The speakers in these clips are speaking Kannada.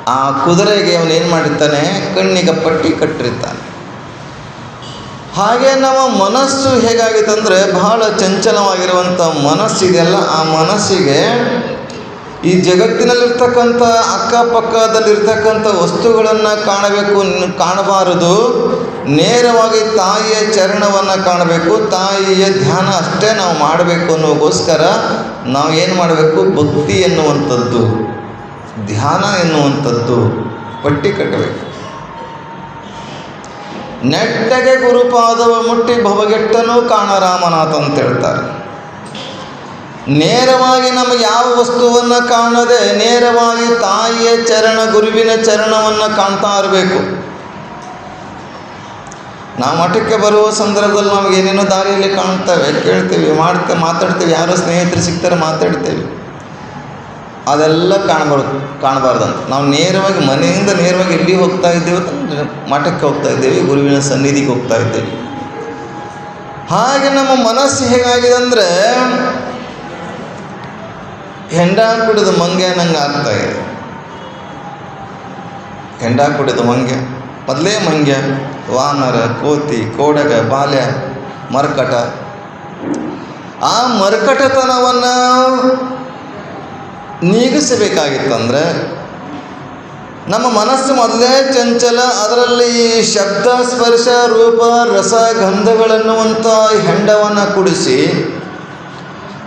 ಆ ಕುದುರೆಗೆ ಅವನೇನು ಮಾಡಿರ್ತಾನೆ, ಕಣ್ಣಿಗೆ ಪಟ್ಟಿ ಕಟ್ಟಿರ್ತಾನೆ. ಹಾಗೆ ನಮ್ಮ ಮನಸ್ಸು ಹೇಗಾಗಿತ್ತಂದರೆ, ಬಹಳ ಚಂಚಲವಾಗಿರುವಂಥ ಮನಸ್ಸಿದೆಯಲ್ಲ, ಆ ಮನಸ್ಸಿಗೆ ಈ ಜಗತ್ತಿನಲ್ಲಿರ್ತಕ್ಕಂಥ ಅಕ್ಕಪಕ್ಕದಲ್ಲಿರ್ತಕ್ಕಂಥ ವಸ್ತುಗಳನ್ನು ಕಾಣಬೇಕು, ಕಾಣಬಾರದು. ನೇರವಾಗಿ ತಾಯಿಯ ಚರಣವನ್ನು ಕಾಣಬೇಕು, ತಾಯಿಯ ಧ್ಯಾನ ಅಷ್ಟೇ ನಾವು ಮಾಡಬೇಕು ಅನ್ನೋಗೋಸ್ಕರ ನಾವು ಏನು ಮಾಡಬೇಕು, ಭಕ್ತಿ ಎನ್ನುವಂಥದ್ದು, ಧ್ಯಾನ ಎನ್ನುವಂಥದ್ದು ಪಟ್ಟಿ ಕಟ್ಟಬೇಕು. ನೆಟ್ಟಗೆ ಗುರುಪಾದವ ಮುಟ್ಟಿ ಭವಗೆಟ್ಟನು ಕಾಣರಾಮನಾಥ ಅಂತ ಹೇಳ್ತಾರೆ. ನೇರವಾಗಿ ನಮಗೆ ಯಾವ ವಸ್ತುವನ್ನು ಕಾಣದೆ ನೇರವಾಗಿ ತಾಯಿಯ ಚರಣ, ಗುರುವಿನ ಚರಣವನ್ನು ಕಾಣ್ತಾ ಇರಬೇಕು. ನಾವು ಮಠಕ್ಕೆ ಬರುವ ಸಂದರ್ಭದಲ್ಲಿ ನಮಗೆ ಏನೇನೋ ದಾರಿಯಲ್ಲಿ ಕಾಣ್ತೇವೆ, ಕೇಳ್ತೇವೆ, ಮಾತಾಡ್ತೇವೆ, ಯಾರೋ ಸ್ನೇಹಿತರು ಸಿಗ್ತಾರೆ ಮಾತಾಡ್ತೇವೆ. ಅದೆಲ್ಲ ಕಾಣಬಾರ್ದಂತ. ನಾವು ನೇರವಾಗಿ ಮನೆಯಿಂದ ನೇರವಾಗಿ ಎಲ್ಲಿ ಹೋಗ್ತಾ ಇದ್ದೇವೆ, ಮಠಕ್ಕೆ ಹೋಗ್ತಾ ಇದ್ದೇವೆ, ಗುರುವಿನ ಸನ್ನಿಧಿಗೆ ಹೋಗ್ತಾ ಇದ್ದೇವೆ. ಹಾಗೆ ನಮ್ಮ ಮನಸ್ಸು ಹೇಗಾಗಿದೆ ಅಂದರೆ, ಹೆಂಡ ಕುಡಿದ ಮಂಗೆ ನಂಗೆ ಆಗ್ತಾ ಇದೆ. ಹೆಂಡ ಕುಡಿದ ಮಂಗೆ, ಮೊದಲೇ ಮಂಗೆ, ವಾನರ, ಕೋತಿ, ಕೋಡಗ, ಬಾಲ್ಯ, ಮರ್ಕಟ. ಆ ಮರ್ಕಟತನವನ್ನು ನೀಗಿಸಬೇಕಾಗಿತ್ತಂದರೆ ನಮ್ಮ ಮನಸ್ಸು ಮೊದಲೇ ಚಂಚಲ, ಅದರಲ್ಲಿ ಶಬ್ದ, ಸ್ಪರ್ಶ, ರೂಪ, ರಸ, ಗಂಧಗಳನ್ನುವಂಥ ಹೆಂಡವನ್ನು ಕುಡಿಸಿ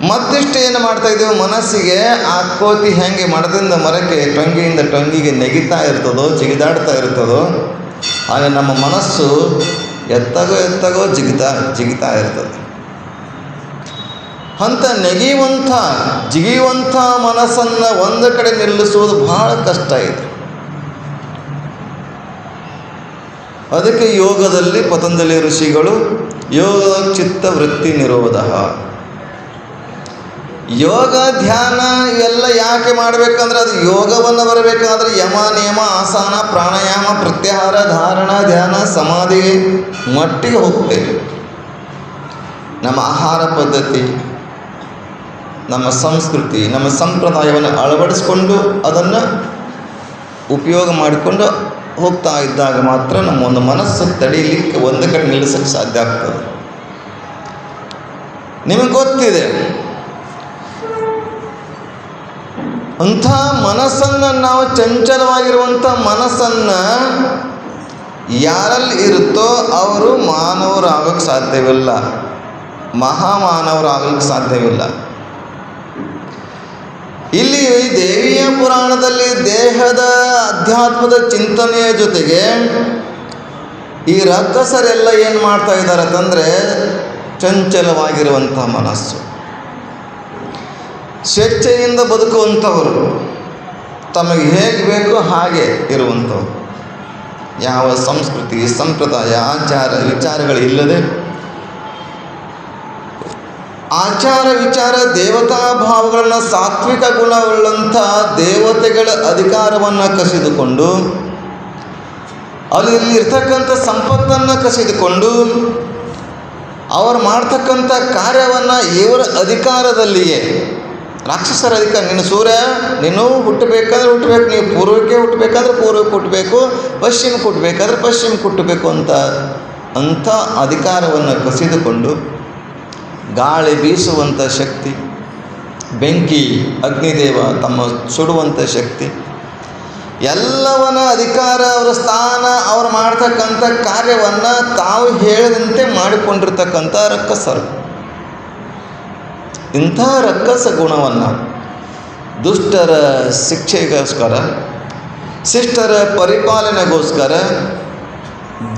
ಮತ್ತಿಷ್ಟು ಏನು ಮಾಡ್ತಾಯಿದ್ದೇವೆ, ಮನಸ್ಸಿಗೆ ಆ ಕೋತಿ ಹೆಂಗೆ ಮರದಿಂದ ಮರಕ್ಕೆ, ಟೊಂಗಿಯಿಂದ ಟೊಂಗಿಗೆ ನೆಗಿತಾ ಇರ್ತದೋ, ಜಿಗಿದಾಡ್ತಾ ಇರ್ತದೋ, ಹಾಗೆ ನಮ್ಮ ಮನಸ್ಸು ಎತ್ತಗೋ ಜಿಗಿತಾ ಇರ್ತದೆ. ಅಂಥ ಜಿಗಿಯುವಂಥ ಮನಸ್ಸನ್ನು ಒಂದು ಕಡೆ ನಿಲ್ಲಿಸುವುದು ಬಹಳ ಕಷ್ಟ ಇದೆ. ಅದಕ್ಕೆ ಯೋಗದಲ್ಲಿ ಪತಂಜಲಿ ಋಷಿಗಳು ಯೋಗ ಚಿತ್ತ ವೃತ್ತಿ ನಿರೋಧ, ಯೋಗ ಧ್ಯಾನ ಇವೆಲ್ಲ ಯಾಕೆ ಮಾಡಬೇಕಂದ್ರೆ, ಅದು ಯೋಗವನ್ನು ಬರಬೇಕಾದ್ರೆ ಯಮ, ನಿಯಮ, ಆಸನ, ಪ್ರಾಣಾಯಾಮ, ಪ್ರತ್ಯಾಹಾರ, ಧಾರಣ, ಧ್ಯಾನ, ಸಮಾಧಿ ಮಟ್ಟಿಗೆ ಹೋಗ್ತೇವೆ. ನಮ್ಮ ಆಹಾರ ಪದ್ಧತಿ, ನಮ್ಮ ಸಂಸ್ಕೃತಿ, ನಮ್ಮ ಸಂಪ್ರದಾಯವನ್ನು ಅಳವಡಿಸ್ಕೊಂಡು ಅದನ್ನು ಉಪಯೋಗ ಮಾಡಿಕೊಂಡು ಹೋಗ್ತಾ ಇದ್ದಾಗ ಮಾತ್ರ ನಮ್ಮ ಒಂದು ಮನಸ್ಸು ತಡೀಲಿಕ್ಕೆ, ಒಂದು ಕಡೆ ನಿಲ್ಲಿಸೋಕ್ಕೆ ಸಾಧ್ಯ ಆಗ್ತದೆ. ನಿಮಗೆ ಗೊತ್ತಿದೆ, ಅಂಥ ಮನಸ್ಸನ್ನು ನಾವು, ಚಂಚಲವಾಗಿರುವಂಥ ಮನಸ್ಸನ್ನು ಯಾರಲ್ಲಿ ಇರುತ್ತೋ ಅವರು ಮಾನವರಾಗೋಕ್ಕೆ ಸಾಧ್ಯವಿಲ್ಲ, ಮಹಾಮಾನವರಾಗಲಿಕ್ಕೆ ಸಾಧ್ಯವಿಲ್ಲ. ಇಲ್ಲಿ ದೇವಿಯ ಪುರಾಣದಲ್ಲಿ ದೇಹದ ಅಧ್ಯಾತ್ಮದ ಚಿಂತನೆಯ ಜೊತೆಗೆ ಈ ರಕ್ಕಸರೆಲ್ಲ ಏನು ಮಾಡ್ತಾ ಇದ್ದಾರೆ ಅಂತಂದರೆ, ಚಂಚಲವಾಗಿರುವಂಥ ಮನಸ್ಸು, ಸ್ವೇಚ್ಛೆಯಿಂದ ಬದುಕುವಂಥವರು, ತಮಗೆ ಹೇಗೆ ಬೇಕೋ ಹಾಗೆ ಇರುವಂಥವ್ರು, ಯಾವ ಸಂಸ್ಕೃತಿ, ಸಂಪ್ರದಾಯ, ಆಚಾರ ವಿಚಾರಗಳಿಲ್ಲದೆ, ಆಚಾರ ವಿಚಾರ, ದೇವತಾ ಭಾವಗಳನ್ನು, ಸಾತ್ವಿಕ ಗುಣವುಳ್ಳಂಥ ದೇವತೆಗಳ ಅಧಿಕಾರವನ್ನು ಕಸಿದುಕೊಂಡು, ಅಲ್ಲಿ ಇರ್ತಕ್ಕಂಥ ಸಂಪತ್ತನ್ನು ಕಸಿದುಕೊಂಡು, ಅವರು ಮಾಡ್ತಕ್ಕಂಥ ಕಾರ್ಯವನ್ನು ಇವರ ಅಧಿಕಾರದಲ್ಲಿಯೇ, ರಾಕ್ಷಸರ ಅಧಿಕಾರ, ನೀನು ಸೂರ್ಯ, ನೀನು ಹುಟ್ಟಬೇಕಾದ್ರೆ ಹುಟ್ಟಬೇಕು, ನೀವು ಪೂರ್ವಕ್ಕೆ ಹುಟ್ಟಬೇಕಾದ್ರೆ ಪೂರ್ವಕ್ಕೆ ಹುಟ್ಟಬೇಕು, ಪಶ್ಚಿಮಕ್ಕೆ ಹುಟ್ಟಬೇಕಾದ್ರೆ ಪಶ್ಚಿಮಕ್ಕೆ ಹುಟ್ಟಬೇಕು ಅಂಥ ಅಧಿಕಾರವನ್ನು ಕಸಿದುಕೊಂಡು, ಗಾಳಿ ಬೀಸುವಂಥ ಶಕ್ತಿ, ಬೆಂಕಿ, ಅಗ್ನಿದೇವ ತಮ್ಮ ಸುಡುವಂಥ ಶಕ್ತಿ, ಎಲ್ಲವನ್ನ ಅಧಿಕಾರ, ಅವರ ಸ್ಥಾನ, ಅವರು ಮಾಡ್ತಕ್ಕಂಥ ಕಾರ್ಯವನ್ನು ತಾವು ಹೇಳಿದಂತೆ ಮಾಡಿಕೊಂಡಿರ್ತಕ್ಕಂಥ ರಕ್ಕಸರು. ಇಂಥ ರಕ್ಕಸ ಗುಣವನ್ನು ದುಷ್ಟರ ಶಿಕ್ಷೆಗೋಸ್ಕರ, ಶಿಷ್ಟರ ಪರಿಪಾಲನೆಗೋಸ್ಕರ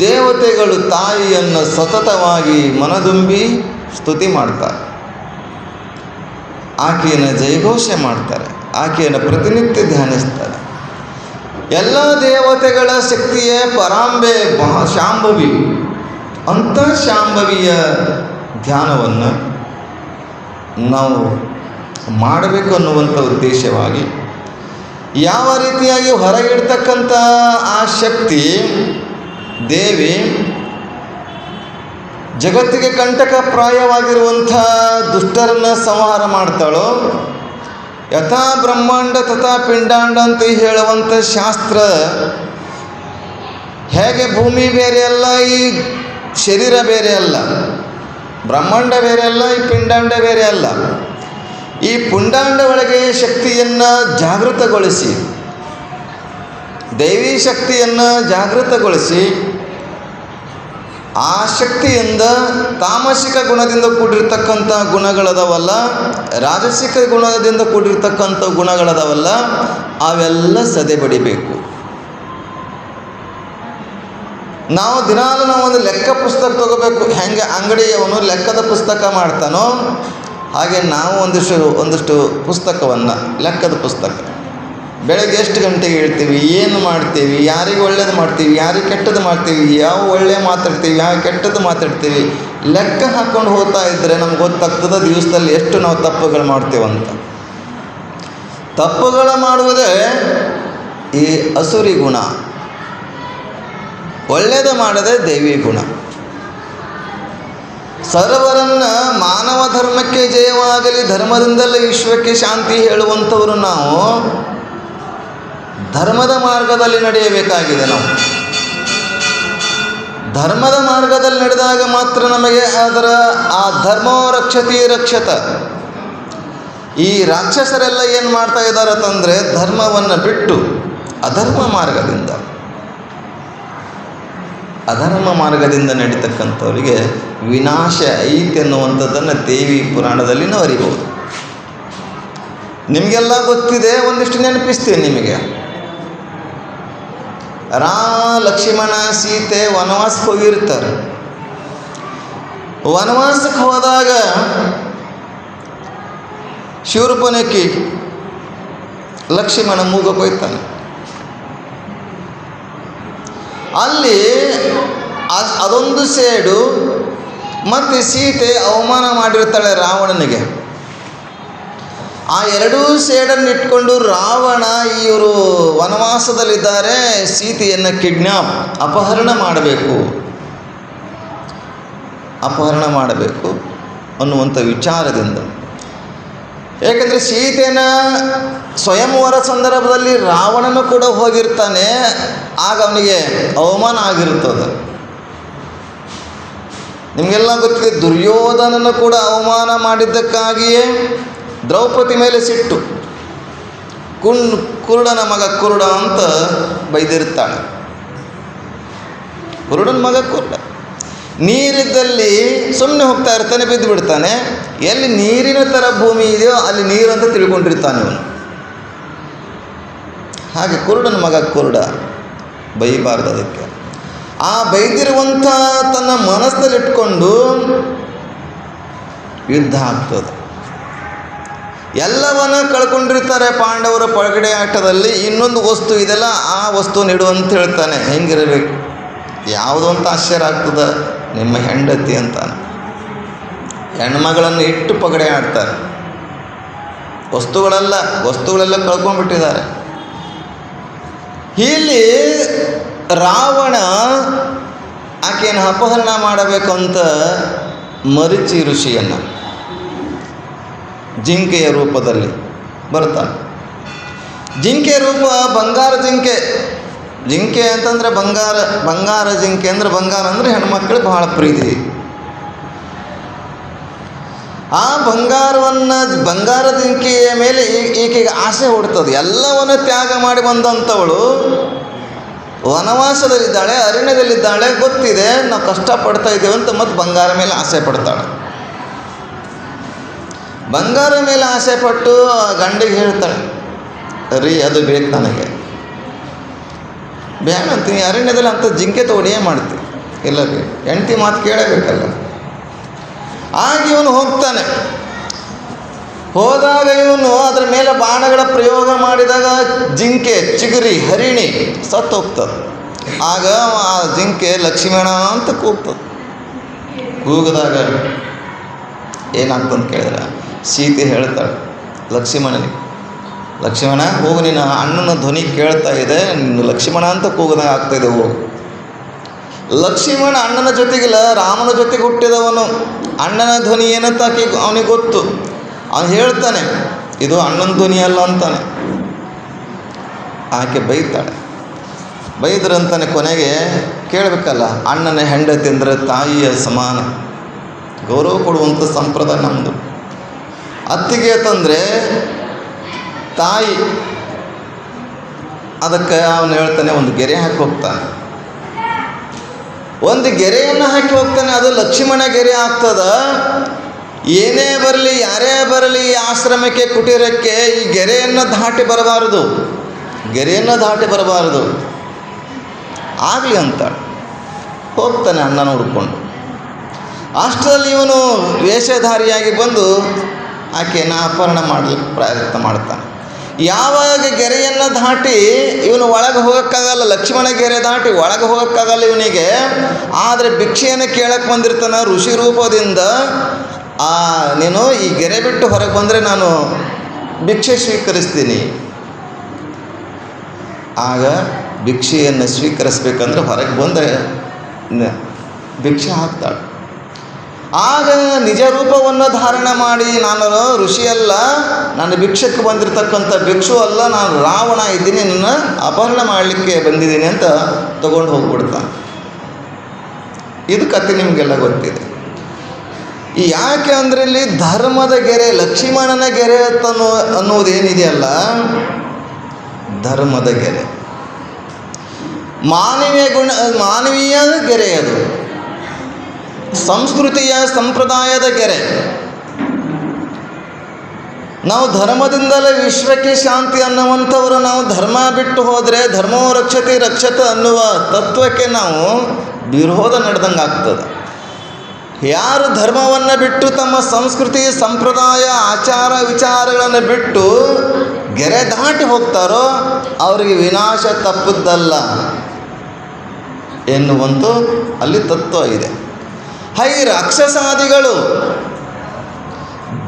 ದೇವತೆಗಳು ತಾಯಿಯನ್ನು ಸತತವಾಗಿ ಮನದುಂಬಿ ಸ್ತುತಿ ಮಾಡ್ತಾರೆ, ಆಕೆಯನ್ನು ಜಯಘೋಷೆ ಮಾಡ್ತಾರೆ, ಆಕೆಯನ್ನು ಪ್ರತಿನಿತ್ಯ ಧ್ಯಾನಿಸ್ತಾರೆ. ಎಲ್ಲ ದೇವತೆಗಳ ಶಕ್ತಿಯೇ ಪರಾಂಬೆ, ಶಾಂಭವಿ. ಅಂಥ ಶಾಂಭವಿಯ ಧ್ಯಾನವನ್ನು ನಾವು ಮಾಡಬೇಕು ಅನ್ನುವಂಥ ಉದ್ದೇಶವಾಗಿ, ಯಾವ ರೀತಿಯಾಗಿ ಹೊರಗಿಡ್ತಕ್ಕಂಥ ಆ ಶಕ್ತಿ ದೇವಿ ಜಗತ್ತಿಗೆ ಕಂಟಕಪ್ರಾಯವಾಗಿರುವಂಥ ದುಷ್ಟರನ್ನು ಸಂಹಾರ ಮಾಡ್ತಾಳೋ, ಯಥಾ ಬ್ರಹ್ಮಾಂಡ ತಥಾ ಪಿಂಡಾಂಡ ಅಂತ ಹೇಳುವಂಥ ಶಾಸ್ತ್ರ ಹೇಗೆ ಭೂಮಿ ಬೇರೆ ಅಲ್ಲ, ಈ ಶರೀರ ಬೇರೆ ಅಲ್ಲ, ಬ್ರಹ್ಮಾಂಡ ಬೇರೆ ಅಲ್ಲ, ಈ ಪಿಂಡಾಂಡ ಬೇರೆ ಅಲ್ಲ. ಈ ಪುಂಡಾಂಡ ಒಳಗೆ ಶಕ್ತಿಯನ್ನು ಜಾಗೃತಗೊಳಿಸಿ, ದೈವಿ ಶಕ್ತಿಯನ್ನು ಜಾಗೃತಗೊಳಿಸಿ, ಆ ಶಕ್ತಿಯಿಂದ ತಾಮಸಿಕ ಗುಣದಿಂದ ಕೂಡಿರ್ತಕ್ಕಂಥ ಗುಣಗಳದವಲ್ಲ, ರಾಜಸಿಕ ಗುಣದಿಂದ ಕೂಡಿರ್ತಕ್ಕಂಥ ಗುಣಗಳದವಲ್ಲ, ಅವೆಲ್ಲ ಸದೆಬಡಿಬೇಕು. ನಾವು ದಿನಾಲು ಒಂದು ಲೆಕ್ಕ ಪುಸ್ತಕ ತಗೋಬೇಕು. ಹೆಂಗೆ ಅಂಗಡಿಯವನು ಲೆಕ್ಕದ ಪುಸ್ತಕ ಮಾಡ್ತಾನೋ ಹಾಗೆ ನಾವು ಒಂದಿಷ್ಟು ಪುಸ್ತಕವನ್ನು, ಲೆಕ್ಕದ ಪುಸ್ತಕ, ಬೆಳಗ್ಗೆ ಎಷ್ಟು ಗಂಟೆಗೆ ಹೇಳ್ತೀವಿ, ಏನು ಮಾಡ್ತೀವಿ, ಯಾರಿಗೆ ಒಳ್ಳೇದು ಮಾಡ್ತೀವಿ, ಯಾರಿಗೆ ಕೆಟ್ಟದ್ದು ಮಾಡ್ತೀವಿ, ಯಾವ ಒಳ್ಳೆ ಮಾತಾಡ್ತೀವಿ, ಯಾವ ಕೆಟ್ಟದ್ದು ಮಾತಾಡ್ತೀವಿ, ಲೆಕ್ಕ ಹಾಕ್ಕೊಂಡು ಹೋಗ್ತಾ ಇದ್ದರೆ ನಮ್ಗೆ ಗೊತ್ತಾಗ್ತದೆ ದಿವಸದಲ್ಲಿ ಎಷ್ಟು ನಾವು ತಪ್ಪುಗಳು ಮಾಡ್ತೇವಂತ. ತಪ್ಪುಗಳು ಮಾಡುವುದೇ ಈ ಅಸುರಿ ಗುಣ, ಒಳ್ಳೆಯದು ಮಾಡದೆ ದೈವಿ ಗುಣ. ಸರ್ವರನ್ನ ಮಾನವ ಧರ್ಮಕ್ಕೆ ಜಯವಾಗಲಿ, ಧರ್ಮದಿಂದಲೇ ವಿಶ್ವಕ್ಕೆ ಶಾಂತಿ ಹೇಳುವಂಥವರು ನಾವು ಧರ್ಮದ ಮಾರ್ಗದಲ್ಲಿ ನಡೆಯಬೇಕಾಗಿದೆ. ನಾವು ಧರ್ಮದ ಮಾರ್ಗದಲ್ಲಿ ನಡೆದಾಗ ಮಾತ್ರ ನಮಗೆ ಅದರ ಆ ಧರ್ಮೋ ರಕ್ಷತಿ ರಕ್ಷತ. ಈ ರಾಕ್ಷಸರೆಲ್ಲ ಏನು ಮಾಡ್ತಾ ಇದ್ದಾರೆ ಅಂತಂದರೆ, ಧರ್ಮವನ್ನು ಬಿಟ್ಟು ಅಧರ್ಮ ಮಾರ್ಗದಿಂದ ನಡೀತಕ್ಕಂಥವರಿಗೆ ವಿನಾಶ ಐತಿ ಅನ್ನುವಂಥದ್ದನ್ನು ದೇವಿ ಪುರಾಣದಲ್ಲಿ ನಾವು ಅರಿಬಹುದು. ನಿಮಗೆಲ್ಲ ಗೊತ್ತಿದೆ, ಒಂದಿಷ್ಟು ನೆನಪಿಸ್ತೀನಿ ನಿಮಗೆ. ಲಕ್ಷ್ಮಣ ಸೀತೆ ವನವಾಸಕ್ಕೆ ಹೋಗಿರ್ತಾರೆ. ವನವಾಸಕ್ಕೆ ಹೋದಾಗ ಶೂರ್ಪನಖಿ ಲಕ್ಷ್ಮಣ ಮೂಗಕ್ಕೆ ಹೋಯ್ತಾನೆ. ಅಲ್ಲಿ ಅದೊಂದು ಸೇಡು, ಮತ್ತು ಸೀತೆ ಅವಮಾನ ಮಾಡಿರ್ತಾಳೆ ರಾವಣನಿಗೆ. ಆ ಎರಡೂ ಸೇಡನ್ನು ಇಟ್ಕೊಂಡು ರಾವಣ ಇವರು ವನವಾಸದಲ್ಲಿದ್ದಾರೆ, ಸೀತೆಯನ್ನು ಅಪಹರಣ ಮಾಡಬೇಕು ಅನ್ನುವಂಥ ವಿಚಾರದಿಂದ. ಏಕೆಂದರೆ ಸೀತೆನ ಸ್ವಯಂವರ ಸಂದರ್ಭದಲ್ಲಿ ರಾವಣನು ಕೂಡ ಹೋಗಿರ್ತಾನೆ, ಆಗ ಅವನಿಗೆ ಅವಮಾನ ಆಗಿರುತ್ತದೆ. ನಿಮಗೆಲ್ಲ ಗೊತ್ತಿದೆ, ದುರ್ಯೋಧನನು ಕೂಡ ಅವಮಾನ ಮಾಡಿದ್ದಕ್ಕಾಗಿಯೇ ದ್ರೌಪದಿ ಮೇಲೆ ಸಿಟ್ಟು, ಕುರುಡನ ಮಗ ಕುರುಡ ಅಂತ ಬೈದಿರ್ತಾಳೆ. ಕುರುಡನ ಮಗ ಕುರುಡ, ನೀರಿದ್ದಲ್ಲಿ ಸುಮ್ಮನೆ ಹೋಗ್ತಾ ಇರ್ತಾನೆ, ಬಿದ್ದು ಬಿಡ್ತಾನೆ. ಎಲ್ಲಿ ನೀರಿನ ಥರ ಭೂಮಿ ಇದೆಯೋ ಅಲ್ಲಿ ನೀರು ಅಂತ ತಿಳ್ಕೊಂಡಿರ್ತಾನೆ ಅವನು. ಹಾಗೆ ಕುರುಡನ ಮಗ ಕುರುಡ, ಬೈಬಾರ್ದು ಅದಕ್ಕೆ. ಆ ಬೈದಿರುವಂಥ ತನ್ನ ಮನಸ್ಸಲ್ಲಿಟ್ಕೊಂಡು ಯುದ್ಧ ಆಗ್ತದೆ. ಎಲ್ಲವನ್ನ ಕಳ್ಕೊಂಡಿರ್ತಾರೆ ಪಾಂಡವರ ಪಳಗಡೆ ಆಟದಲ್ಲಿ. ಇನ್ನೊಂದು ವಸ್ತು ಇದೆಲ್ಲ, ಆ ವಸ್ತು ನೀಡು ಅಂತ ಹೇಳ್ತಾನೆ. ಹೆಂಗಿರಬೇಕು, ಯಾವುದೋ ಅಂತ ಆಶ್ಚರ್ಯ ಆಗ್ತದೆ. ನಿಮ್ಮ ಹೆಂಡತಿ ಅಂತಾನೆ. ಹೆಣ್ಮಗಳನ್ನು ಇಟ್ಟು ಪಗಡೆ ಆಡ್ತಾರೆ. ವಸ್ತುಗಳೆಲ್ಲ ಕಳ್ಕೊಂಡ್ಬಿಟ್ಟಿದ್ದಾರೆ. ಇಲ್ಲಿ ರಾವಣ ಆಕೆಯನ್ನು ಅಪಹರಣ ಮಾಡಬೇಕಂತ ಮರೀಚಿ ಋಷಿಯನ್ನು ಜಿಂಕೆಯ ರೂಪದಲ್ಲಿ ಬರ್ತಾನೆ. ಜಿಂಕೆ ರೂಪ ಬಂಗಾರ ಜಿಂಕೆ ಅಂತಂದರೆ ಬಂಗಾರ ಜಿಂಕೆ ಅಂದರೆ ಬಂಗಾರ ಅಂದರೆ ಹೆಣ್ಮಕ್ಳಿಗೆ ಬಹಳ ಪ್ರೀತಿ. ಆ ಬಂಗಾರ ಜಿಂಕೆಯ ಮೇಲೆ ಈಕೆಗೆ ಆಸೆ ಹುಡ್ತದೆ. ಎಲ್ಲವನ್ನು ತ್ಯಾಗ ಮಾಡಿ ಬಂದಂಥವಳು ವನವಾಸದಲ್ಲಿದ್ದಾಳೆ, ಅರಣ್ಯದಲ್ಲಿದ್ದಾಳೆ, ಗೊತ್ತಿದೆ ನಾವು ಕಷ್ಟಪಡ್ತಾ ಇದ್ದೇವೆ ಅಂತ ಮತ್ತು ಬಂಗಾರ ಮೇಲೆ ಆಸೆ ಪಡ್ತಾಳೆ. ಬಂಗಾರ ಮೇಲೆ ಆಸೆ ಪಟ್ಟು ಗಂಡಿಗೆ ಹೇಳ್ತಾಳೆ, ಅದು ಬೇಕು ನನಗೆ, ಬೇಡ ಅಂತೀನಿ. ಅರಣ್ಯದಲ್ಲಿ ಅಂತ ಜಿಂಕೆ ತೋಡಿಯೇ ಮಾಡ್ತೀವಿ, ಇಲ್ಲ ಬೇಕು, ಹೆಂಡತಿ ಮಾತು ಕೇಳಬೇಕಲ್ಲ. ಆಗ ಇವನು ಹೋಗ್ತಾನೆ. ಹೋದಾಗ ಇವನು ಅದರ ಮೇಲೆ ಬಾಣಗಳ ಪ್ರಯೋಗ ಮಾಡಿದಾಗ ಜಿಂಕೆ ಹರಿಣಿ ಸತ್ತು ಹೋಗ್ತದೆ. ಆಗ ಆ ಜಿಂಕೆ ಲಕ್ಷ್ಮಣ ಅಂತ ಕೂಗ್ತದೆ. ಕೂಗಿದಾಗ ಏನಾಗ್ತಂತ ಕೇಳಿದ್ರೆ, ಸೀತೆ ಹೇಳ್ತಾಳೆ ಲಕ್ಷ್ಮಣನಿಗೆ, ಲಕ್ಷ್ಮಣ ಹೋಗು, ನಿನ್ನ ಅಣ್ಣನ ಧ್ವನಿ ಕೇಳ್ತಾ ಇದೆ, ನಿನ್ನ ಲಕ್ಷ್ಮಣ ಅಂತ ಕೂಗದಾಗ ಆಗ್ತಾಯಿದೆ, ಹೋಗು. ಲಕ್ಷ್ಮಣ ಅಣ್ಣನ ಜೊತೆಗಿಲ್ಲ, ರಾಮನ ಜೊತೆಗೆ ಹುಟ್ಟಿದವನು. ಅಣ್ಣನ ಧ್ವನಿ ಏನಂತ ಅವನಿಗೆ ಗೊತ್ತು. ಅವನು ಹೇಳ್ತಾನೆ, ಇದು ಅಣ್ಣನ ಧ್ವನಿ ಅಲ್ಲ ಅಂತಾನೆ. ಆಕೆ ಬೈತಾಳೆ. ಬೈದ್ರಂತಾನೆ ಕೊನೆಗೆ ಕೇಳಬೇಕಲ್ಲ, ಅಣ್ಣನ ಹೆಂಡತಿ ಅಂದರೆ ತಾಯಿಯ ಸಮಾನ, ಗೌರವ ಕೊಡುವಂಥ ಸಂಪ್ರದಾಯ ನಮ್ಮದು. ಅತ್ತಿಗೆ ಅಂತಂದರೆ ತಾಯಿ. ಅದಕ್ಕೆ ಅವನು ಹೇಳ್ತಾನೆ, ಒಂದು ಗೆರೆ ಹಾಕಿ ಹೋಗ್ತಾನೆ. ಒಂದು ಗೆರೆಯನ್ನು ಹಾಕಿ ಹೋಗ್ತಾನೆ. ಅದು ಲಕ್ಷ್ಮಣ ಗೆರೆ ಆಗ್ತದ. ಏನೇ ಬರಲಿ, ಯಾರೇ ಬರಲಿ, ಈ ಆಶ್ರಮಕ್ಕೆ, ಕುಟೀರಕ್ಕೆ ಈ ಗೆರೆಯನ್ನು ದಾಟಿ ಬರಬಾರದು, ಗೆರೆಯನ್ನು ದಾಟಿ ಬರಬಾರದು. ಆಗಲಿ ಅಂತ ಹೋಗ್ತಾನೆ ಅಣ್ಣನ ಹುಡ್ಕೊಂಡು. ಅಷ್ಟರಲ್ಲಿ ಇವನು ವೇಷಧಾರಿಯಾಗಿ ಬಂದು ಆಕೆಯನ್ನು ಅಪಹರಣ ಮಾಡಲಿಕ್ಕೆ ಪ್ರಯತ್ನ ಮಾಡ್ತಾನೆ. ಯಾವಾಗ ಗೆರೆಯನ್ನು ದಾಟಿ ಇವನು ಒಳಗೆ ಹೋಗೋಕ್ಕಾಗಲ್ಲ, ಲಕ್ಷ್ಮಣ ಗೆರೆ ದಾಟಿ ಒಳಗೆ ಹೋಗೋಕ್ಕಾಗಲ್ಲ ಇವನಿಗೆ. ಆದರೆ ಭಿಕ್ಷೆಯನ್ನು ಕೇಳಕ್ಕೆ ಬಂದಿರ್ತಾನೆ ಋಷಿ ರೂಪದಿಂದ. ನೀನು ಈ ಗೆರೆ ಬಿಟ್ಟು ಹೊರಗೆ ಬಂದರೆ ನಾನು ಭಿಕ್ಷೆ ಸ್ವೀಕರಿಸ್ತೀನಿ. ಆಗ ಭಿಕ್ಷೆಯನ್ನು ಸ್ವೀಕರಿಸ್ಬೇಕಂದ್ರೆ ಹೊರಗೆ ಬಂದರೆ ಭಿಕ್ಷೆ ಹಾಕ್ತಾಳೆ. ಆಗ ನಿಜ ರೂಪವನ್ನು ಧಾರಣೆ ಮಾಡಿ, ನಾನು ಋಷಿಯಲ್ಲ, ನಾನು ಭಿಕ್ಷಕ್ಕೆ ಬಂದಿರತಕ್ಕಂಥ ಭಿಕ್ಷು ಅಲ್ಲ, ನಾನು ರಾವಣ ಇದ್ದೀನಿ, ನನ್ನ ಅಪಹರಣ ಮಾಡಲಿಕ್ಕೆ ಬಂದಿದ್ದೀನಿ ಅಂತ ತಗೊಂಡು ಹೋಗ್ಬಿಡ್ತಾನೆ. ಇದು ಕಥೆ ನಿಮಗೆಲ್ಲ ಗೊತ್ತಿದೆ. ಯಾಕೆ ಅಂದರೆ ಇಲ್ಲಿ ಧರ್ಮದ ಗೆರೆ, ಲಕ್ಷ್ಮಣನ ಗೆರೆ ಅನ್ನೋದೇನಿದೆಯಲ್ಲ, ಧರ್ಮದ ಗೆರೆ, ಮಾನವೀಯ ಗೆರೆ, ಅದು ಸಂಸ್ಕೃತಿಯ ಸಂಪ್ರದಾಯದ ಗೆರೆ. ನಾವು ಧರ್ಮದಿಂದಲೇ ವಿಶ್ವಕ್ಕೆ ಶಾಂತಿ ಅನ್ನುವಂಥವರು. ನಾವು ಧರ್ಮ ಬಿಟ್ಟು ಹೋದರೆ ಧರ್ಮೋ ರಕ್ಷತೆ ರಕ್ಷತೆ ಅನ್ನುವ ತತ್ವಕ್ಕೆ ನಾವು ವಿರೋಧ ನಡೆದಂಗೆ ಆಗ್ತದೆ. ಯಾರು ಧರ್ಮವನ್ನು ಬಿಟ್ಟು ತಮ್ಮ ಸಂಸ್ಕೃತಿ ಸಂಪ್ರದಾಯ ಆಚಾರ ವಿಚಾರಗಳನ್ನು ಬಿಟ್ಟು ಗೆರೆ ದಾಟಿ ಹೋಗ್ತಾರೋ ಅವರಿಗೆ ವಿನಾಶ ತಪ್ಪುದಲ್ಲ ಎನ್ನುವಂಥ ಅಲ್ಲಿ ತತ್ವ ಇದೆ. ಹಾಗೆ ರಾಕ್ಷಸಾದಿಗಳು